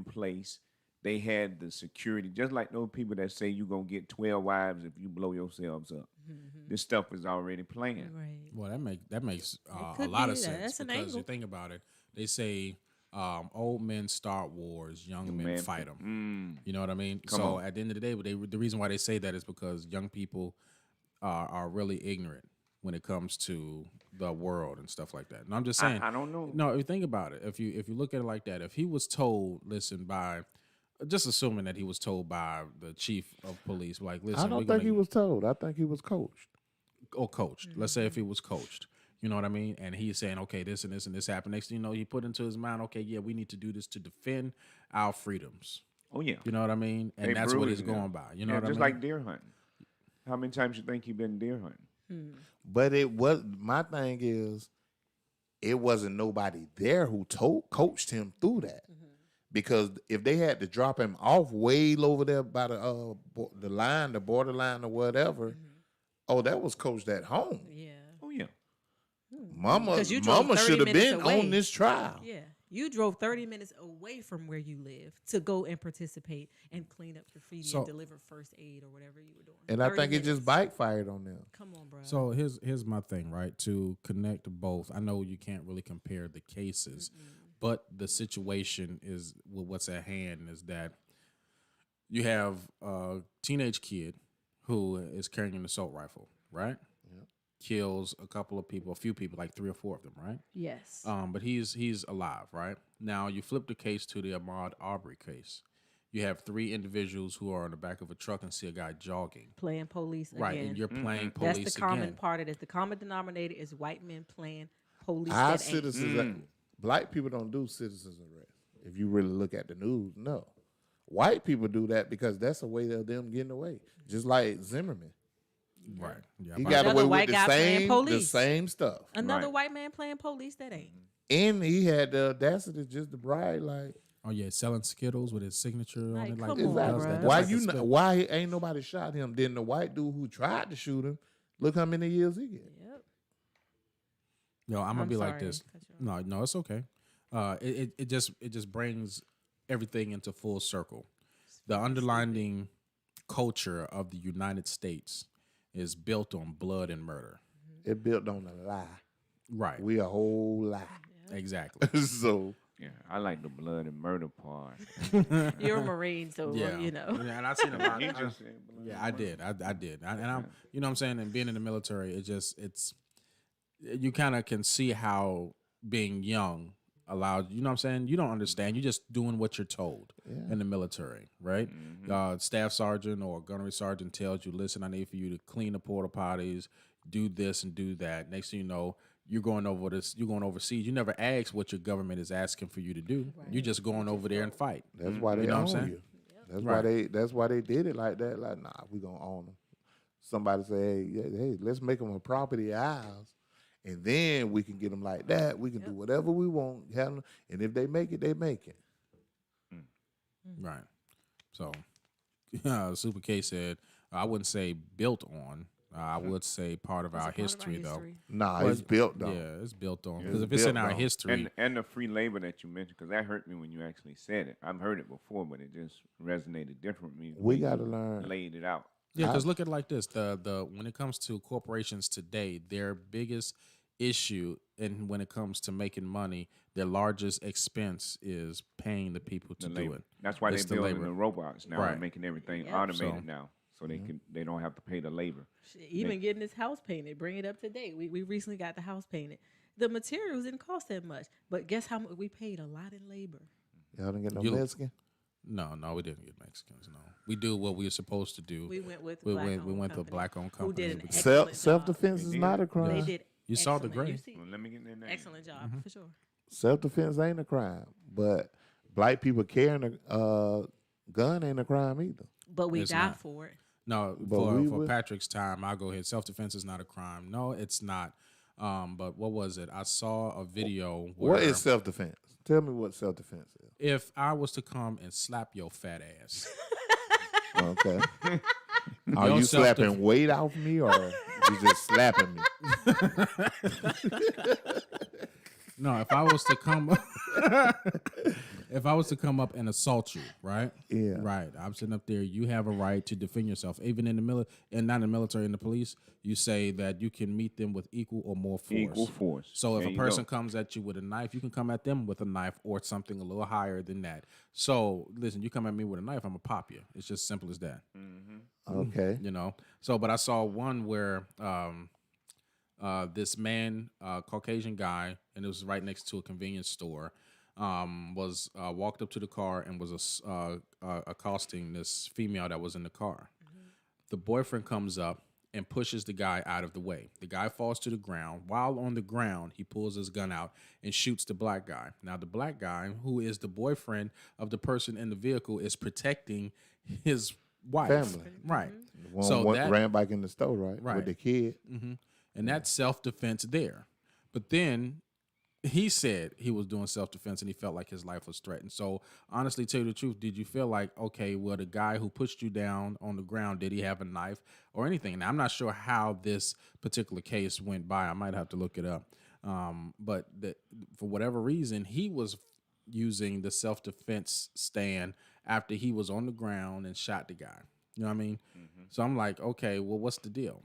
place. They had the security, just like those people that say you're going to get 12 wives if you blow yourselves up. This stuff is already planned. Right. Well, that makes a could lot be. of sense That's an because you angle. think about it. They say old men start wars, young men fight them. You know what I mean? So at the end of the day, the reason why they say that is because young people are really ignorant when it comes to the world and stuff like that. And I'm just saying, I don't know. No, if you think about it, if you look at it like that, if he was told, listen, by just assuming that he was told by the chief of police, like, listen, I don't think he was told. I think he was coached. or coached. Let's say if he was coached, you know what I mean? And he's saying, okay, this and this and this happened. Next thing you know, he put into his mind, okay, yeah, we need to do this to defend our freedoms. Oh, yeah. You know what I mean? And They that's what he's bruising him. going by. You know Yeah, what I mean? just like deer hunting. How many times you think you've been deer hunting? But it was, my thing is, it wasn't nobody there who coached him through that. Because if they had to drop him off way over there by the line, the borderline or whatever, that was coached at home. Yeah. Oh, yeah. Mama 'Cause you drove 30 should have minutes been away. on this trial. Yeah. You drove 30 minutes away from where you live to go and participate and clean up graffiti So- and deliver first aid or whatever you were doing. And I 30 think it just minutes. backfired on them. Come on, bro. So here's my thing, right? To connect both. I know you can't really compare the cases, but the situation is what's at hand is that you have a teenage kid who is carrying an assault rifle, right? kills a couple of people, a few people, like 3 or 4 of them, right? Yes. But he's alive, right? Now you flip the case to the Ahmaud Arbery case. You have 3 individuals who are on the back of a truck and see a guy jogging. Playing police again. Right, and you're playing That's police the common again. part of this. The common denominator is white men playing police. Our that ain't. citizens, black people don't do citizens arrest. If you really look at the news, no. White people do that because that's a way of them getting away. Just like Zimmerman. Right. Yeah. He but- got Another away white with guy playing the police. same stuff. Another Right. white man playing police that ain't. And he had the audacity just to brag like, Oh yeah, selling Skittles with his signature on Like, it. Like come who on, does bruh. that? That's why like a you spell. why ain't nobody shot him? Then the white dude who tried to shoot him, look how many years he get. Yep. Yo, I'm gonna I'm be like sorry, this. cut you off. No, it's okay. It just brings everything into full circle. The underlying culture of the United States is built on blood and murder. It built on a lie. Right. We a whole lie. Exactly. So Yeah, I like the blood and murder part. You're a Marine, so Yeah. you know. Yeah, and I seen about. He just said blood Yeah, and I murder. did. I did. And I'm, you know what I'm saying? And being in the military, it's, you kind of can see how being young allowed, you know what I'm saying? You don't understand. You're just doing what you're told in the military, right? Staff sergeant or gunnery sergeant tells you, listen, I need for you to clean the porta potties, do this and do that. Next thing you know, you're going overseas. You never ask what your government is asking for you to do. You're just going over there and fight. that's why they You know what I'm own saying? you. That's Right. why they did it like that. Like, nah, we gonna own them. Somebody say, hey, let's make them a property of ours, and then we can get them like that. We can do whatever we want, have them, and if they make it, they make it. Right. So, Super K said, I wouldn't say built on. I would say part of our history, though. Nah, Well, it's built though. Yeah, it's built on. Yeah, Because it's if it's in built our on. history, And the free labor that you mentioned, because that hurt me when you actually said it. I've heard it before, but it just resonated different with me. the We way gotta you learn. Laid it out. yeah, because look at it like this: the when it comes to corporations today, their biggest issue, and when it comes to making money, their largest expense is paying the people to The do labor. it. That's why It's they're the building labor. the robots now Right. and making everything Yep. automated So- now, so they don't have to pay the labor. Shit, even getting this house painted, bring it up to date. We recently got the house painted. The materials didn't cost that much, but guess how much we paid? A lot in labor. Y'all didn't get no You- Mexican. No, we didn't get Mexicans. No, we do what we were supposed to do. We went with we black-owned went to a company black-owned who company. did an because- excellent Self job. defense is not a They crime. did. You saw the excellent. gray. You see, Well, let me get their name. excellent job for sure. Self defense ain't a crime, but black people carrying a gun ain't a crime either. But we It's died not. for it. No, But for we would- Patrick's time, I'll go ahead. Self-defense is not a crime. No, it's not. But what was it? I saw a video where What is self defense? Tell me what self defense is. if I was to come and slap your fat ass, Okay. Are Your you self-def- slapping weight off me or you just slapping me? no, if I was to come, if I was to come up and assault you, right? Yeah. Right. I'm sitting up there. You have a right to defend yourself, even in the and not in the military, in the police. You say that you can meet them with equal or more force. Equal force. So if There a you person go. comes at you with a knife, you can come at them with a knife or something a little higher than that. So listen, you come at me with a knife, I'm gonna pop you. It's just simple as that. Okay. You know. So, but I saw one where this man, Caucasian guy, and it was right next to a convenience store, was walked up to the car and was accosting this female that was in the car. The boyfriend comes up and pushes the guy out of the way. The guy falls to the ground. While on the ground, he pulls his gun out and shoots the black guy. Now, the black guy, who is the boyfriend of the person in the vehicle, is protecting his wife. Family. Right. One, So one that- ran back in the store, right? Right. With the kid. And that's self-defense there. But then he said he was doing self-defense and he felt like his life was threatened. So honestly, tell you the truth, did you feel like, okay, well, the guy who pushed you down on the ground, did he have a knife or anything? Now, I'm not sure how this particular case went by. I might have to look it up. But for whatever reason, he was using the self-defense stand after he was on the ground and shot the guy. You know what I mean? So I'm like, okay, well, what's the deal?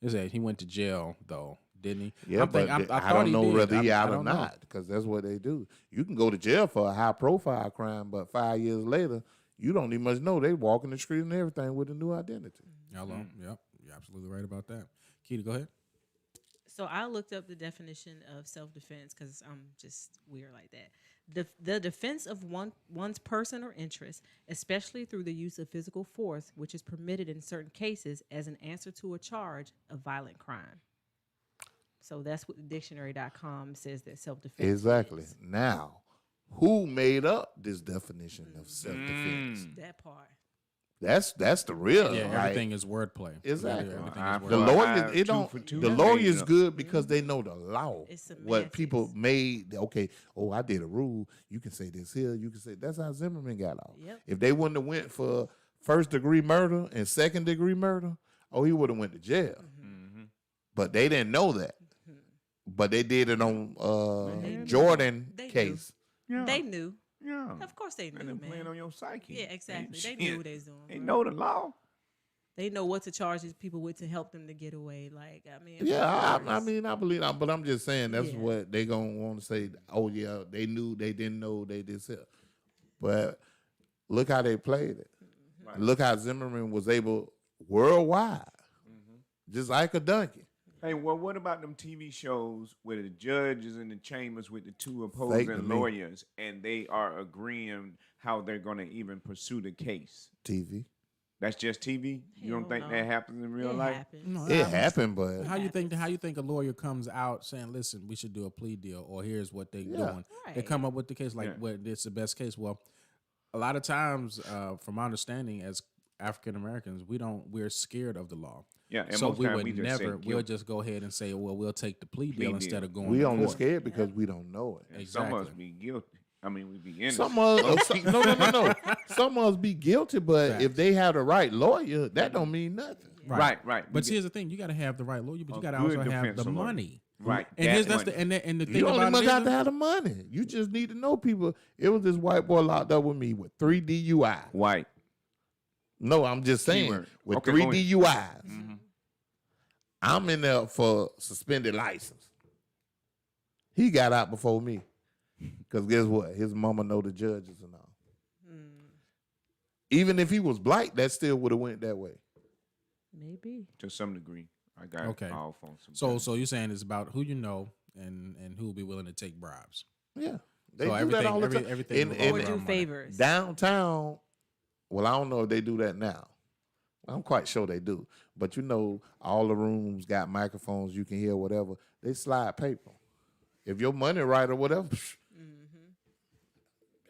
He said he went to jail, though, didn't he? Yeah, I'm but thinking- I thought don't he know did. whether he I out or don't know. not because that's what they do. You can go to jail for a high profile crime, but 5 years later, you don't even much know they walking the street and everything with a new identity. Hello. Yep. You're absolutely right about that. Keita, go ahead. So I looked up the definition of self-defense because I'm just weird like that. The defense of one's person or interest, especially through the use of physical force, which is permitted in certain cases as an answer to a charge of violent crime. So that's what the dictionary.com says that self-defense Exactly. is. Now, who made up this definition of self-defense? That part. That's the real. Yeah, like, everything is wordplay. Exactly. Everything Eye is for The eye, wordplay. lawyers, it two don't. for two. The Yeah. lawyers Yeah. good because they know the law. It's What semantics. people made. Okay. Oh, I did a rule. You can say this here. You can say that's how Zimmerman got off. Yep. If they wouldn't have went for first degree murder and second degree murder, oh, he would have went to jail. But they didn't know that. But they did it on Jordan They knew. case. Yeah. They knew. Yeah. Of course they knew, And then man. playing on your psyche. Yeah, exactly. They Shit. knew what they was doing. They bro. know the law. They know what to charge these people with to help them to get away. Like, I mean, Yeah, of I course. mean, I believe, but I'm just saying that's Yeah. what they gonna want to say. Oh yeah, they knew, they didn't know, they did this. But look how they played it. Right. Look how Zimmerman was able worldwide, just like a donkey. Hey, well, what about them TV shows where the judge is in the chambers with the two Fake to opposing me. lawyers and they are agreeing how they're going to even pursue the case? TV. That's just TV? You don't Hell think no. that happens in real It life? happens. No, It happened, but How you think a lawyer comes out saying, "Listen, we should do a plea deal," or "Here's what they're doing." They Right. come up with the case like, Yeah. "What it's the best case." Well, a lot of times, from my understanding, as African Americans, we're scared of the law. Yeah, and So most we times would we just say never. We'll guilty. just go ahead and say, "Well, we'll take the plea deal Plea instead deal. of going." we to only court. scared because we don't know it. And some of us Exactly. be guilty. I mean, we be innocent. Some of us, no. Some of us be guilty, but Facts. if they have the right lawyer, that don't mean nothing. Right. But We here's the thing: you got to have the right lawyer, but you A got to good also have the defensive lawyer. money. Right. And that that's money. the thing You only about must it have is, to have the money. You just need to know people. It was this white boy locked up with me with 3 DUI. White. No, I'm just saying Keyword. with Okay, 3 go ahead. DUIs. I'm in there for suspended license. He got out before me. Because guess what? His mama know the judges and all. Even if he was black, that still would have went that way. Maybe. To some degree. I got Okay. it off on some So you're saying it's about who you know and who will be willing to take bribes. Yeah. They So do that all the everything- time. everything And- revolves Or and do around money. favors. downtown, well, I don't know if they do that now. I'm quite sure they do. But you know, all the rooms got microphones. You can hear whatever. They slide paper. If your money right or whatever,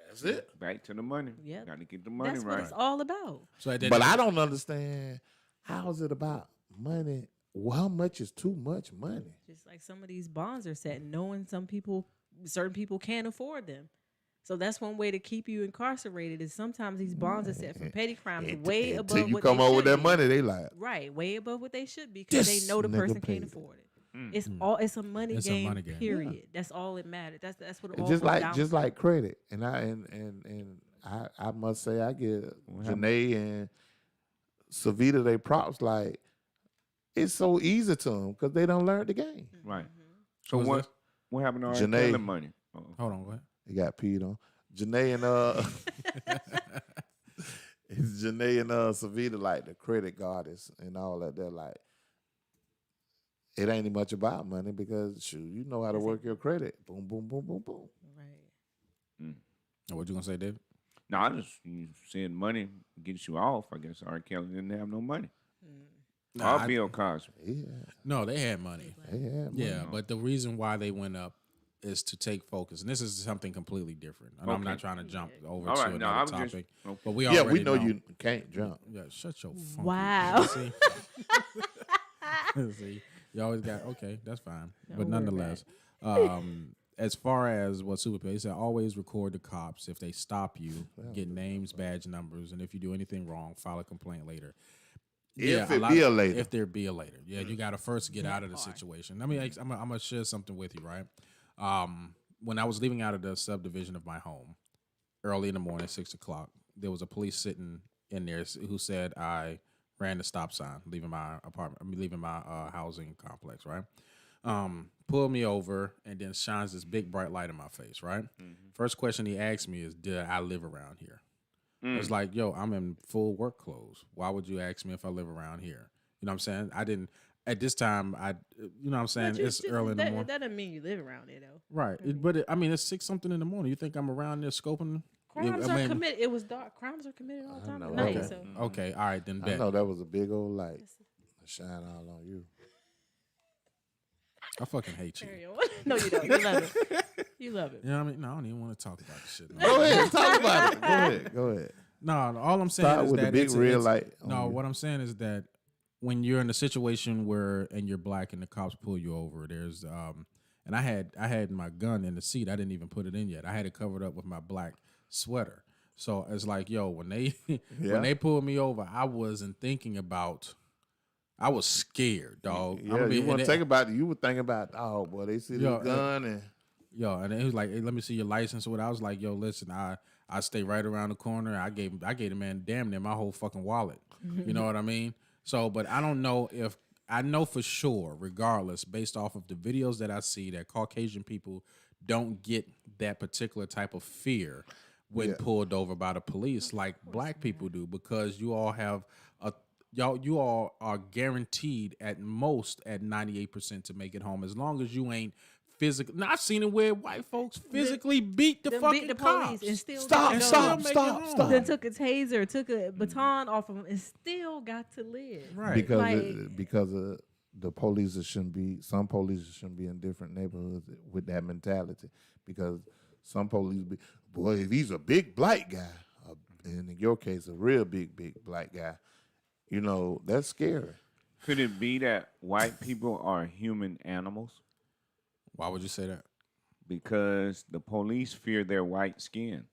that's it. back to the money. Yep. Got to get the money That's what right. it's all about. So at the end But of I the- don't understand, how is it about money? Well, how much is too much money? Just like some of these bonds are set, knowing certain people can't afford them. So that's one way to keep you incarcerated is sometimes these bonds are set for petty crimes way above Until you what come they up should with that be. money, they like, Right, way above what they should be because This they know the nigga person paid can't it. afford it. It's a money It's a game. money game. Period. That's all it matters. That's what it all just comes down just to. like credit. And I must say I give Janae and Savita they props, like it's so easy to them because they don't learn the game. Right. So Who's what? this? What happened to our Janae. Kelly money? Hold on, go ahead. They got peed on. Janae and it's Janae and Savita like the credit goddess and all that. They're like, it ain't much about money because shoot, you know how to work your credit. Boom, boom, boom, boom, boom. Right. What you gonna say, David? No, I just you said money gets you off. I guess R. Kelly didn't have no money. Nah, Or Bill Cosby. Yeah, No, they had money. yeah, Yeah, but the reason why they went up is to take focus, and this is something completely different. And I'm not Okay. trying to jump over All to right, no, another I was just- topic, okay. but we yeah. already We know you can't jump. Yeah, shut your funky. Wow. See? See, you always got okay. That's fine, but worry nonetheless, as far as what Super Pay said, always record the cops if they stop you. Get names, badge numbers, and if you do anything wrong, file a complaint later. If a it lot be of- a later. If there be a later. Yeah, you got to first get out of the situation. I mean, I'm gonna share something with you, right? When I was leaving out of the subdivision of my home, early in the morning, 6 o'clock, there was a police sitting in there who said I ran the stop sign, leaving my apartment, leaving my housing complex, right? Pulled me over and then shines this big bright light in my face, right? First question he asked me is, did I live around here? It's like, yo, I'm in full work clothes. Why would you ask me if I live around here? You know what I'm saying? at this time, you know what I'm saying? But you It's should- early in the that, morning. that doesn't mean you live around there though. Right. I mean, it's 6 something in the morning. You think I'm around there scoping? Crimes I are mean- committed. It was dark. Crimes are committed all the time at know. night. Okay. So Okay. All right, then I bet. know that was a big old light. Shine all on you. I fucking hate you. carry on. No, you don't. You love it. You love it. You know what I mean? No, I don't even want to talk about this shit. No. Go ahead, talk about it. Go ahead, go ahead. No, all I'm saying Start is with the that big it's red it's- light on No, you. what I'm saying is that when you're in a situation where and you're black and the cops pull you over, there's and I had my gun in the seat. I didn't even put it in yet. I had it covered up with my black sweater. So it's like, yo, when they when they pulled me over, I wasn't thinking about. I was scared, dog. Yeah, you want to think about it. You were thinking about, oh, boy, they see Yo, the gun and Yo, and it was like, hey, let me see your license or what. I was like, yo, listen, I stay right around the corner. I gave the man damn near my whole fucking wallet. You know what I mean? So, but I don't know if I know for sure, regardless, based off of the videos that I see, that Caucasian people don't get that particular type of fear when pulled over by the police like black people do, because you all have you all are guaranteed at most at 98% to make it home, as long as you ain't physically. Now, I've seen it where white folks physically beat the Them fucking beat the cops. police and still stop, got to stop, go. stop, stop. Then took a taser, took a baton off of them, and still got to live. Right. because Like- because the police shouldn't be. Some police shouldn't be in different neighborhoods with that mentality. Because some police be, boy, if he's a big black guy, and in your case, a real big black guy, you know, that's scary. Could it be that white people are human animals? Why would you say that? Because the police fear their white skin.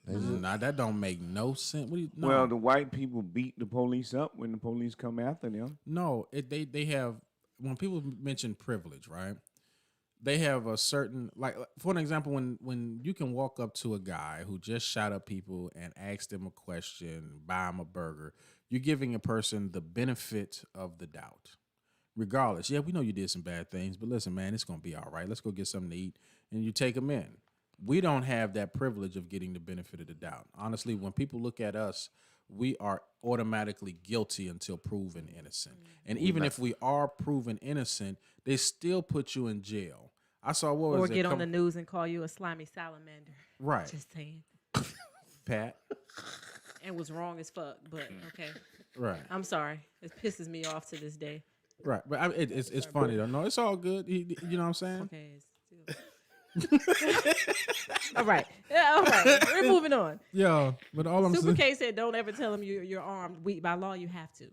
Nah, that don't make no sense. What do you, no. Well, the white people beat the police up when the police come after them. No, they have, when people mention privilege, right? They have a certain, like, for an example, when you can walk up to a guy who just shot up people and ask them a question, buy him a burger, you're giving a person the benefit of the doubt. Regardless, yeah, we know you did some bad things, but listen, man, it's gonna be all right. Let's go get something to eat, and you take them in. We don't have that privilege of getting the benefit of the doubt. Honestly, when people look at us, we are automatically guilty until proven innocent. And even if we are proven innocent, they still put you in jail. I saw what Or was it? get on the news and call you a slimy salamander. Right, Just saying. Pat. And was wrong as fuck, but okay. Right, I'm sorry. It pisses me off to this day. right. But it's funny though. No, it's all good. You know what I'm saying? Okay. All right. Yeah, all right. We're moving on. Yeah, but all I'm Super saying. K said, don't ever tell them you're armed. By law, you have to.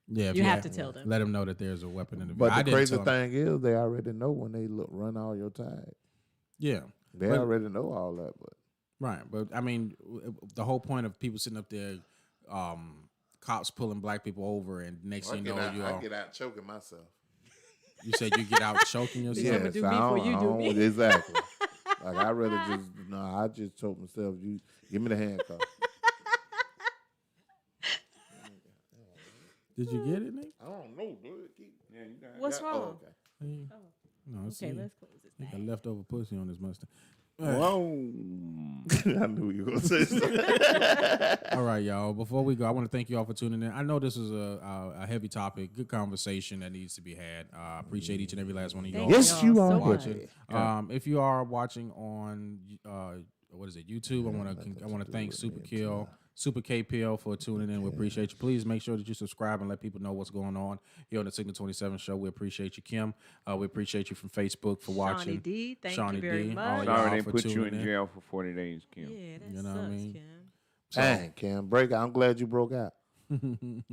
Yeah, if You have to tell them. Let them know that there's a weapon in the But I the didn't crazy tell them. thing is, they already know when they run all your tags. Yeah, They But- already know all that. But right. But I mean, the whole point of people sitting up there, cops pulling black people over, and next thing you know, I get out choking myself. you said you get out choking yourself. I'ma do me before you do me. Exactly. Like I rather I just choke myself. You give me the handcuff. Did you get it, Nick? I don't know, dude. Yeah, you got What's wrong? Oh, okay. No, it's Okay, let's close this I got thing. leftover pussy on this mustard. Whoa. I knew you were gonna say something. All right, y'all. Before we go, I want to thank you all for tuning in. I know this is a heavy topic, good conversation that needs to be had. I appreciate each and every last one of y'all. Thank Yes, you y'all are. so watching. much. If you are watching on what is it, YouTube, I want to thank Super KPL for tuning in. We appreciate you. Please make sure that you subscribe and let people know what's going on here on the Signal 27 show. We appreciate you, Kim. We appreciate you from Facebook for watching. Shawnee D, thank Shawnee you very D, all much. y'all Sorry they for put you tuning in in. jail for 40 days, Kim. Yeah, that You know what I sucks, mean? Kim. Dang, Cam, break out. I'm glad you broke out.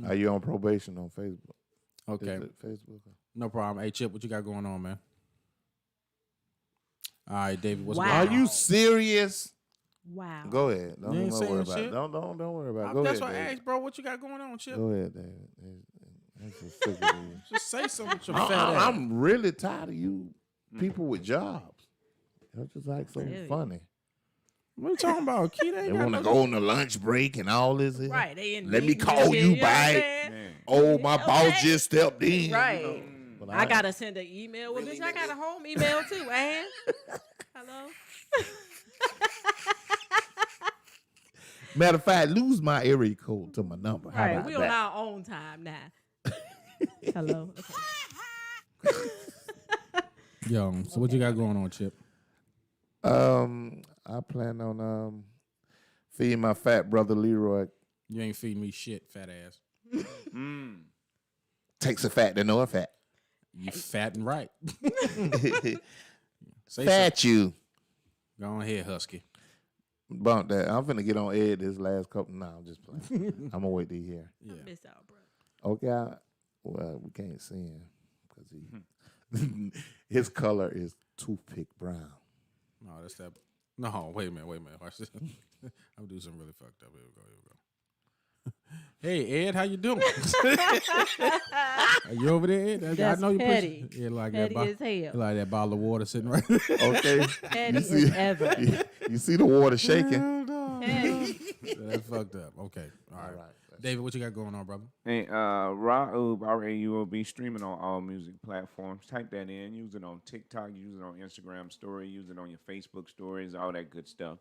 Are you on probation on Facebook? Okay, Is it Facebook? no problem. Hey, Chip, what you got going on, man? All right, David, what's Wow. going Are on? you serious? Wow. Go ahead. Don't You ain't even saying worry about shit? it. Don't worry about it. Go That's ahead, what I David. asked, bro. What you got going on, Chip? Go ahead, David. I'm so sick of you. Just say something with your fat ass. I'm really tired of you people with jobs. You're just like so Really? funny. What you talking about? Key, They want to go on the lunch break and all this. here. Right. They in Let me meetings call and shit, you know what I'm by. saying? Oh, my boss Okay. just stepped in. Right. But I gotta send an email. Well, Really, bitch, I got nigga? a home email too, man. Hello. Matter of fact, lose my area code to my number. How Right, about we on that? our own time now. Hello. Okay. Yo, so what you got going on, Chip? I plan on feeding my fat brother Leroy. You ain't feeding me shit, fat ass. Takes a fat to know a fat. You fat and right. Say Fat you. Go on ahead, Husky. Bump that. I'm finna get on Ed this last couple. Nah, I'm just playing. I'm gonna wait to hear. I miss out, bro. Okay. Well, we can't see him because his color is toothpick brown. No, that's that. No, wait a minute. Watch this. I'm doing something really fucked up. Here we go. Hey, Ed, how you doing? Are you over there, Ed? That's I know you petty. Yeah, like Petty that. as hell. Like that bottle of water sitting right there. Okay. Petty as ever. You see the water shaking. Petty. That's fucked up. Okay. All right. David, what you got going on, brother? Hey, Raub, R-A-U-O-B, streaming on all music platforms. Type that in. Use it on TikTok. Use it on Instagram story. Use it on your Facebook stories. All that good stuff.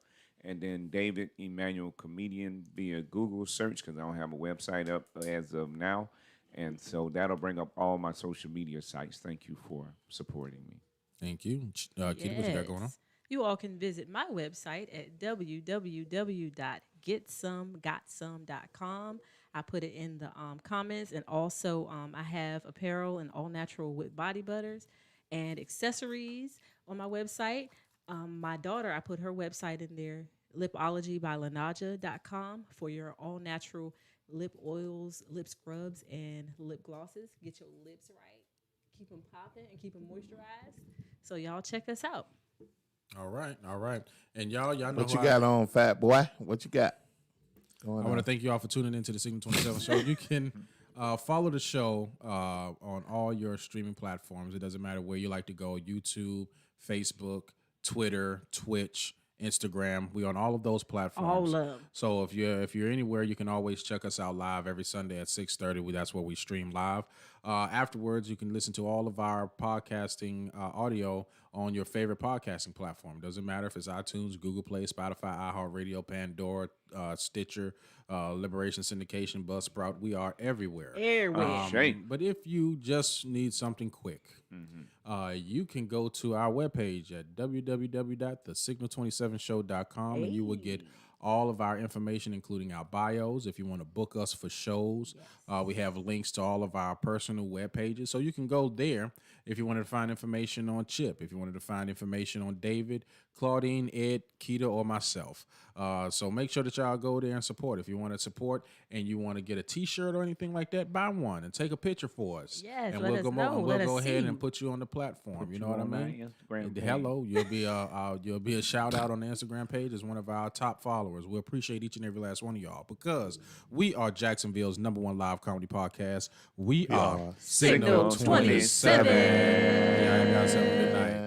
And then David Emmanuel Comedian via Google search because I don't have a website up as of now. And so that'll bring up all my social media sites. Thank you for supporting me. Thank you. Kitty, what you got going on? You all can visit my website at www.getsomegotsome.com. I put it in the comments, and also I have apparel and all natural with body butters and accessories on my website. My daughter, I put her website in there, lipologybyLanaja.com, for your all natural lip oils, lip scrubs, and lip glosses. Get your lips right, keep them popping, and keep them moisturized. So y'all check us out. All right. And y'all know What you got on, fat boy? What you got going on? I want to thank you all for tuning into the Signal 27 show. You can follow the show on all your streaming platforms. It doesn't matter where you like to go: YouTube, Facebook, Twitter, Twitch, Instagram. We on all of those platforms. All of them. So if you're anywhere, you can always check us out live every Sunday at 6:30. That's where we stream live. Afterwards, you can listen to all of our podcasting audio on your favorite podcasting platform. Doesn't matter if it's iTunes, Google Play, Spotify, iHeartRadio, Pandora, Stitcher, Liberation Syndication, Buzzsprout. We are everywhere. Everywhere. But if you just need something quick, you can go to our webpage at www.thesignal27show.com and you will get all of our information, including our bios. If you want to book us for shows, we have links to all of our personal web pages. So you can go there if you wanted to find information on Chip, if you wanted to find information on David, Claudine, Ed, Keita, or myself. So make sure that y'all go there and support. If you want to support and you want to get a T-shirt or anything like that, buy one and take a picture for us. Yes, and let we'll us go know. and Let we'll go us ahead see. and put you on the platform. You know what I on my mean? Instagram page. Hello, you'll be a shout out on the Instagram page as one of our top followers. We appreciate each and every last one of y'all because we are Jacksonville's #1 live comedy podcast. We are Signal 27. Yeah, I got something. Good night.